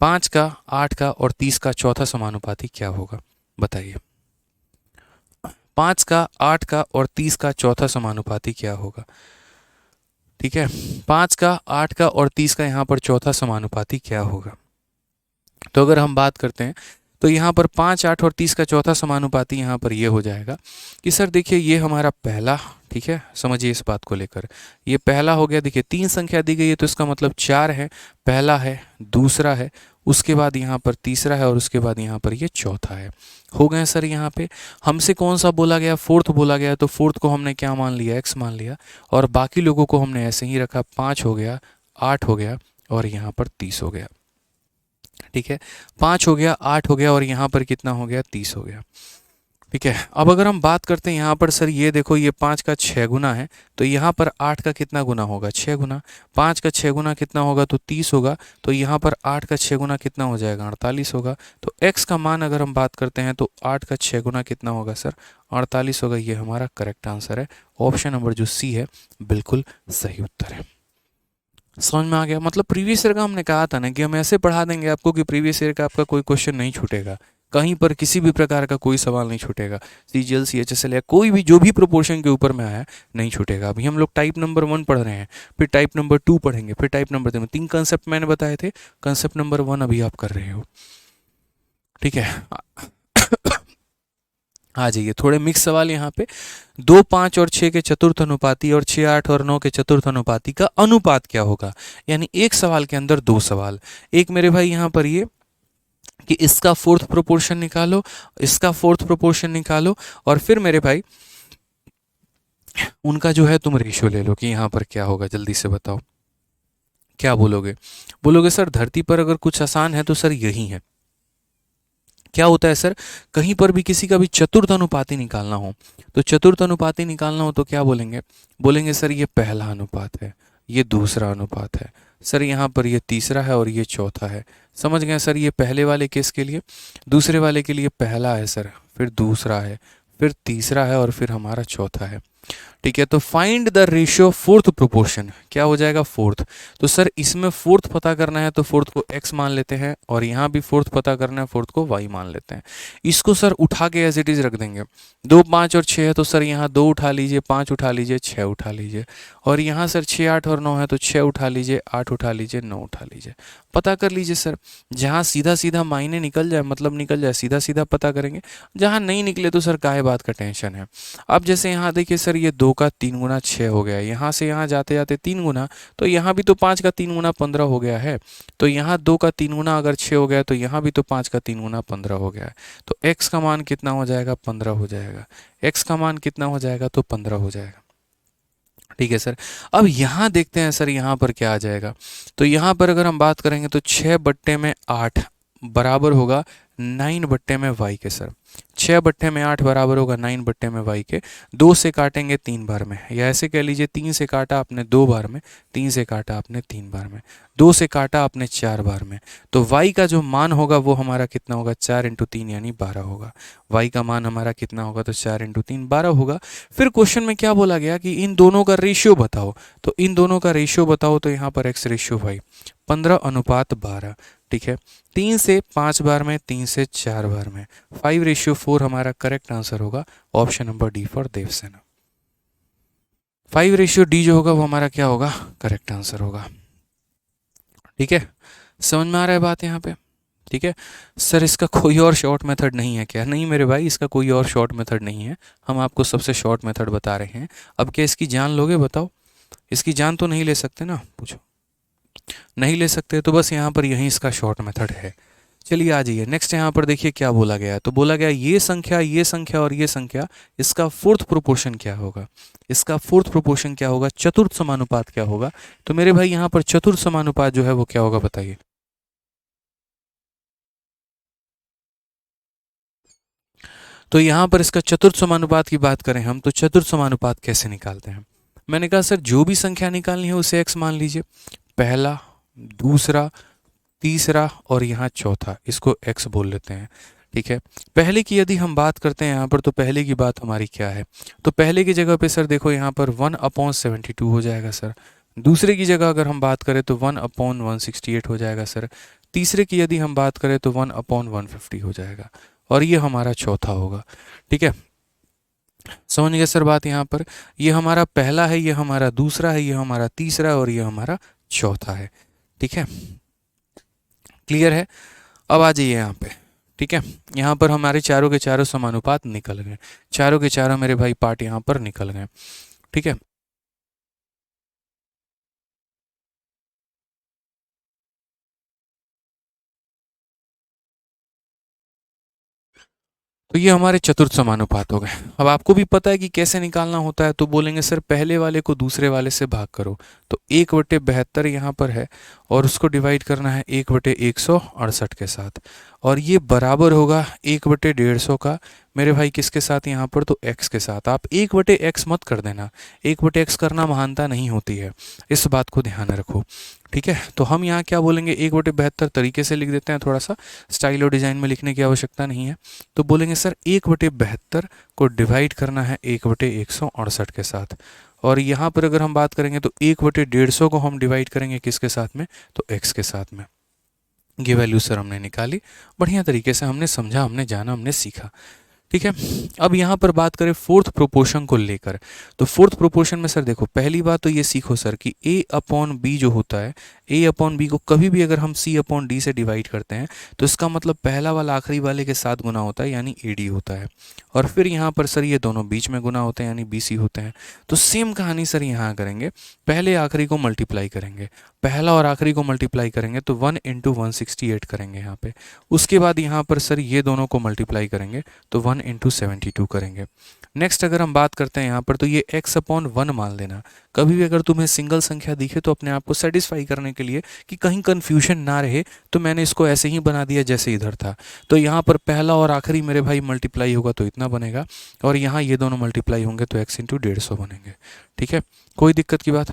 5 का 8 का और 30 का चौथा समानुपाती क्या होगा, बताइए। 5 का 8 का और 30 का चौथा समानुपाती क्या होगा। ठीक है, 5 का 8 का और 30 का यहाँ पर चौथा समानुपाती क्या होगा। तो अगर हम बात करते हैं तो यहाँ पर 5, 8 और 30 का चौथा समानुपाती यहाँ पर ये हो जाएगा कि सर देखिए ये हमारा पहला, ठीक है, समझिए इस बात को लेकर, ये पहला हो गया। देखिए 3 संख्या दी गई है तो इसका मतलब 4 है, पहला है, दूसरा है, उसके बाद यहाँ पर तीसरा है और उसके बाद यहाँ पर ये चौथा है। हो गए सर। यहाँ पे हमसे कौन सा बोला गया, फोर्थ बोला गया, तो फोर्थ को हमने क्या मान लिया, x मान लिया और बाकी लोगों को हमने ऐसे ही रखा। 5 हो गया, 8 हो गया और यहाँ पर 30 हो गया। ठीक है, 5 हो गया, 8 हो गया और यहाँ पर कितना हो गया, 30 हो गया। ठीक है, अब अगर हम बात करते हैं यहाँ पर सर, ये देखो ये 5 का 6 गुना है, तो यहाँ पर 8 का कितना गुना होगा, 6 गुना। 5 का 6 गुना कितना होगा, तो 30 होगा। तो यहाँ पर 8 का 6 गुना कितना हो जाएगा, 48 होगा। तो x का मान अगर हम बात करते हैं तो 8 का 6 गुना कितना होगा सर, 48 होगा। ये हमारा करेक्ट आंसर है। ऑप्शन नंबर जो सी है बिल्कुल सही उत्तर है। समझ में आ गया, मतलब प्रीवियस ईयर का हमने कहा था ना कि हम ऐसे पढ़ा देंगे आपको कि प्रीवियस ईयर का आपका कोई क्वेश्चन नहीं छूटेगा, कहीं पर किसी भी प्रकार का कोई सवाल नहीं छूटेगा। CGL CHSL या कोई भी जो भी प्रोपोर्शन के ऊपर में आया नहीं छूटेगा। अभी हम लोग टाइप नंबर 1 पढ़ रहे हैं, फिर टाइप नंबर 2 पढ़ेंगे, फिर टाइप नंबर 3 कंसेप्ट मैंने बताए थे, कंसेप्ट नंबर 1 अभी आप कर रहे हो। ठीक है, आ जाइए थोड़े मिक्स सवाल यहाँ पे। 2, 5 और 6 के चतुर्थ अनुपाती और 6, 8 और 9 के चतुर्थ अनुपाती का अनुपात क्या होगा। यानी एक सवाल के अंदर 2 सवाल। एक मेरे भाई यहाँ पर ये कि इसका फोर्थ प्रोपोर्शन निकालो, इसका फोर्थ प्रोपोर्शन निकालो, और फिर मेरे भाई उनका जो है तुम रेशियो ले लो कि यहाँ पर क्या होगा। जल्दी से बताओ क्या बोलोगे। बोलोगे सर धरती पर अगर कुछ आसान है तो सर यही है। क्या होता है सर, कहीं पर भी किसी का भी चतुर्थ अनुपाती निकालना हो, तो चतुर्थ अनुपाती निकालना हो तो क्या बोलेंगे, बोलेंगे सर ये पहला अनुपात है, ये दूसरा अनुपात है, सर यहाँ पर ये तीसरा है और ये चौथा है। समझ गए सर, ये पहले वाले केस के लिए, दूसरे वाले के लिए पहला है सर, फिर दूसरा है, फिर तीसरा है और फिर हमारा चौथा है। ठीक है, तो find the ratio fourth proportion, क्या हो जाएगा फोर्थ। तो सर इसमें फोर्थ पता करना है तो फोर्थ को x मान लेते हैं, और यहाँ भी फोर्थ पता करना है फोर्थ को y मान लेते हैं। इसको सर उठा के एज इट इज रख देंगे। 2 5 और 6 है तो सर यहाँ 2 उठा लीजिए, 5 उठा लीजिए, 6 उठा लीजिए, और यहाँ सर 6 8 और 9 है तो 6 उठा लीजिए, 8 उठा लीजिए, 9 उठा लीजिए। पता कर लीजिए सर, जहाँ सीधा सीधा मायने निकल जाए, मतलब निकल जाए, सीधा सीधा पता करेंगे। जहाँ नहीं निकले तो सर काहे बात का टेंशन है। अब जैसे यहाँ देखिए सर, ये 2 का 3 गुना 6 हो गया, यहाँ से यहाँ जाते जाते 3 गुना, तो यहाँ भी तो 5 का 3 गुना 15 हो गया है। तो यहाँ 2 का 3 गुना अगर 6 हो गया तो यहाँ भी तो 5 का 3 गुना 15 हो गया है। तो x का मान कितना हो जाएगा, 15 हो जाएगा। x का मान कितना हो जाएगा, तो 15 हो जाएगा। ठीक है सर, अब यहाँ देखते हैं सर यहाँ पर क्या आ जाएगा। तो यहाँ पर अगर हम बात करेंगे तो 6/8 बराबर होगा 9/में y के सर। 6/8 बराबर होगा 9/में y के। 2 से काटेंगे 3 बार में, या ऐसे कह लीजिए 3 से काटा आपने 2 बार में, 3 से काटा आपने 3 बार में, 2 से काटा आपने 4 बार में। तो y का जो मान होगा वो हमारा कितना होगा, 4 × 3 यानी 12 होगा। y का मान हमारा कितना होगा, तो 4 × 3 12 होगा। फिर क्वेश्चन में क्या बोला गया कि इन दोनों का रेशियो बताओ, तो इन दोनों का रेशियो बताओ, तो यहाँ पर x रेशियो y 15:12। ठीक है, 3 से 5 बार में, 3 से 4 बार में, 5:4 हमारा करेक्ट आंसर होगा। Option number D for Devasena. 5:d जो होगा वो हमारा क्या होगा, करेक्ट आंसर होगा। ठीक है, समझ में आ रहा है बात यहाँ पे। ठीक है सर, इसका कोई और शॉर्ट मेथड नहीं है क्या? नहीं मेरे भाई, इसका कोई और शॉर्ट मेथड नहीं है, हम आपको सबसे शॉर्ट मेथड बता रहे हैं। अब क्या इसकी जान लोगे, बताओ? इसकी जान तो नहीं ले सकते ना, पूछो। नहीं ले सकते, तो बस यहाँ पर यही इसका शॉर्ट मेथड है। चलिए आ जाइए नेक्स्ट, यहाँ पर देखिए क्या बोला गया है। तो बोला गया ये संख्या और ये संख्या, इसका फोर्थ प्रोपोर्शन क्या होगा, इसका फोर्थ प्रोपोर्शन क्या होगा, चतुर्थ समानुपात क्या होगा। तो मेरे भाई यहाँ पर चतुर्थ समानुपात जो है वो क्या होगा, बताइए। तो यहाँ पर इसका चतुर्थ समानुपात की बात करें हम, तो चतुर्थ समानुपात कैसे निकालते हैं? मैंने कहा सर जो भी संख्या निकालनी है उसे x मान लीजिए, पहला, दूसरा, तीसरा और यहाँ चौथा, इसको x बोल लेते हैं। ठीक है, पहले की यदि हम बात करते हैं यहाँ पर, तो पहले की बात हमारी क्या है, तो पहले की जगह पे सर देखो यहाँ पर 1/72 हो जाएगा सर। दूसरे की जगह अगर हम बात करें तो 1/168 हो जाएगा सर। तीसरे की यदि हम बात करें तो 1/150 हो जाएगा, और ये हमारा चौथा होगा। ठीक है, समझ गए सर बात यहाँ पर। ये हमारा पहला है, ये हमारा दूसरा है, ये हमारा तीसरा है और ये हमारा चौथा है। ठीक है, क्लियर है? अब आ जाइए यहाँ पे। ठीक है, यहाँ पर हमारे चारों के चारों समानुपात निकल गए, चारों के चारों मेरे भाई पार्ट यहाँ पर निकल गए। ठीक है, तो ये हमारे चतुर्थ समानुपात हो गए। अब आपको भी पता है कि कैसे निकालना होता है, तो बोलेंगे सर पहले वाले को दूसरे वाले से भाग करो। तो 1/72 यहाँ पर है और उसको डिवाइड करना है 1/168 के साथ, और ये बराबर होगा 1/150 का मेरे भाई किसके साथ यहाँ पर, तो x के साथ। आप 1/x मत कर देना, 1/x करना महानता नहीं होती है, इस बात को ध्यान रखो। ठीक है, तो हम यहाँ क्या बोलेंगे, 1/72 तरीके से लिख देते हैं, थोड़ा सा स्टाइल और डिज़ाइन में लिखने की आवश्यकता नहीं है। तो बोलेंगे सर 1/72 को डिवाइड करना है 1/168 के साथ, और यहाँ पर अगर हम बात करेंगे तो 1/150 को हम डिवाइड करेंगे किसके साथ में, तो x के साथ में। ये वैल्यू सर हमने निकाली, बढ़िया तरीके से हमने समझा, हमने जाना, हमने सीखा। ठीक है। अब यहाँ पर बात करें फोर्थ प्रोपोर्शन को लेकर, तो फोर्थ प्रोपोर्शन में सर देखो, पहली बात तो ये सीखो सर कि a अपॉन बी जो होता है, a अपॉन बी को कभी भी अगर हम c अपॉन डी से डिवाइड करते हैं तो इसका मतलब पहला वाला आखिरी वाले के साथ गुना होता है, यानी ad होता है। और फिर यहाँ पर सर ये दोनों बीच में गुना होते हैं, यानी bc होते हैं। तो सेम कहानी सर यहाँ करेंगे, पहले आखिरी को मल्टीप्लाई करेंगे, पहला और आखिरी को मल्टीप्लाई करेंगे तो 1 इंटू 168 करेंगे यहाँ पे। उसके बाद यहाँ पर सर ये दोनों को मल्टीप्लाई करेंगे तो 1 इंटू 72 करेंगे। नेक्स्ट अगर हम बात करते हैं यहाँ पर, तो ये x अपॉन 1 मान लेना। कभी भी अगर तुम्हें सिंगल संख्या दिखे तो अपने आप को सेटिस्फाई करने के लिए कि कहीं कन्फ्यूजन ना रहे, तो मैंने इसको ऐसे ही बना दिया जैसे इधर था। तो यहाँ पर पहला और आखिरी मेरे भाई मल्टीप्लाई होगा तो इतना बनेगा, और यहाँ ये दोनों मल्टीप्लाई होंगे तो x इंटू 150 बनेंगे। ठीक है, कोई दिक्कत की बात?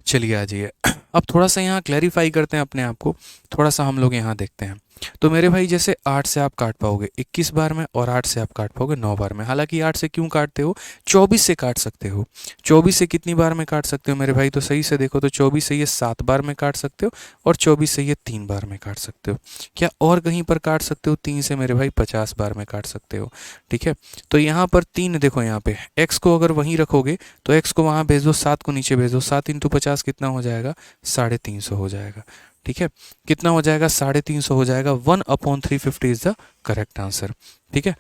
चलिए आ जाइए। अब थोड़ा सा यहाँ क्लैरिफाई करते हैं अपने आप को, थोड़ा सा हम लोग यहाँ देखते हैं। तो मेरे भाई जैसे 8 से आप काट पाओगे 21 बार में, और 8 से आप काट पाओगे 9 बार में। हालांकि 8 से क्यों काटते हो, 24 से काट सकते हो। 24 से कितनी बार में काट सकते हो मेरे भाई, तो सही से देखो तो 24 से ये 7 बार में काट सकते हो, और 24 से ये 3 बार में काट सकते हो। क्या और कहीं पर काट सकते हो? 3 से मेरे भाई 50 बार में काट सकते हो। ठीक है, तो यहाँ पर 3 देखो, यहाँ पे x को अगर वहीं रखोगे तो x को वहाँ भेज दो, 7 को नीचे भेज दो, 7 इंटू 50 कितना हो जाएगा, 350 हो जाएगा। ठीक है, कितना हो जाएगा, 350 हो जाएगा। 1 upon 350 is the correct answer. ठीक है,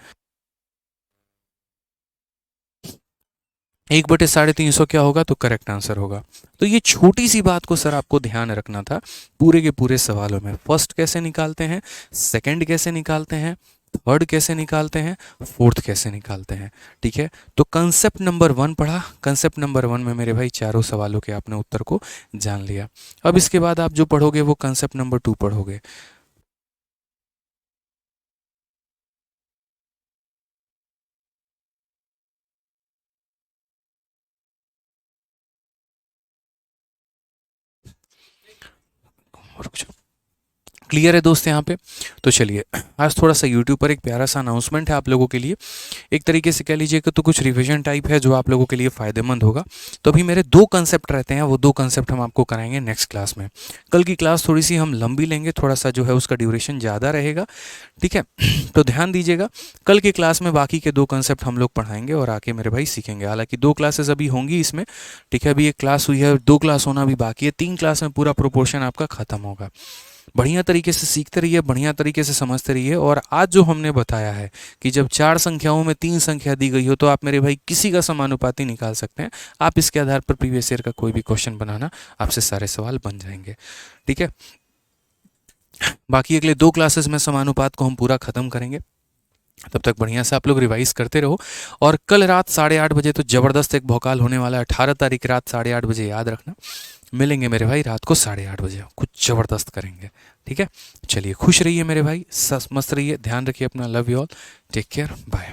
1/350 क्या होगा, तो करेक्ट आंसर होगा। तो ये छोटी सी बात को सर आपको ध्यान रखना था पूरे के पूरे सवालों में। फर्स्ट कैसे निकालते हैं, सेकंड कैसे निकालते हैं, थर्ड कैसे निकालते हैं, फोर्थ कैसे निकालते हैं। ठीक है, तो कंसेप्ट नंबर 1 पढ़ा, कंसेप्ट नंबर 1 में मेरे भाई चारों सवालों के आपने उत्तर को जान लिया। अब इसके बाद आप जो पढ़ोगे वो कंसेप्ट नंबर 2 पढ़ोगे। रुक जाओ, क्लियर है दोस्त यहाँ पे? तो चलिए, आज थोड़ा सा यूट्यूब पर एक प्यारा सा अनाउंसमेंट है आप लोगों के लिए। एक तरीके से कह लीजिए कि तो कुछ रिवीजन टाइप है जो आप लोगों के लिए फ़ायदेमंद होगा। तो अभी मेरे 2 कंसेप्ट रहते हैं, वो 2 कंसेप्ट हम आपको कराएंगे नेक्स्ट क्लास में। कल की क्लास थोड़ी सी हम लंबी लेंगे, थोड़ा सा जो है उसका ड्यूरेशन ज़्यादा रहेगा। ठीक है, तो ध्यान दीजिएगा, कल की क्लास में बाकी के 2 कंसेप्ट हम लोग पढ़ाएंगे और आके मेरे भाई सीखेंगे। हालांकि 2 क्लासेस अभी होंगी इसमें। ठीक है, अभी एक क्लास हुई है, 2 क्लास होना भी बाकी है, 3 क्लास में पूरा प्रोपोर्शन आपका खत्म होगा। बढ़िया तरीके से सीखते रहिए, बढ़िया तरीके से समझते रहिए। और आज जो हमने बताया है कि जब 4 संख्याओं में 3 संख्या दी गई हो तो आप मेरे भाई किसी का समानुपाती निकाल सकते हैं। आप इसके आधार पर प्रीवियस ईयर का कोई भी क्वेश्चन बनाना, आपसे सारे सवाल बन जाएंगे। ठीक है, बाकी अगले 2 क्लासेस में समानुपात को हम पूरा खत्म करेंगे। तब तक बढ़िया से आप लोग रिवाइज करते रहो। और कल रात 8:30 बजे तो ज़बरदस्त एक भौकाल होने वाला है। 18 तारीख रात 8:30 बजे, याद रखना। मिलेंगे मेरे भाई रात को 8:30 बजे, कुछ ज़बरदस्त करेंगे। ठीक है, चलिए खुश रहिए मेरे भाई, मस्त रहिए, ध्यान रखिए अपना। Love you all, take care, bye.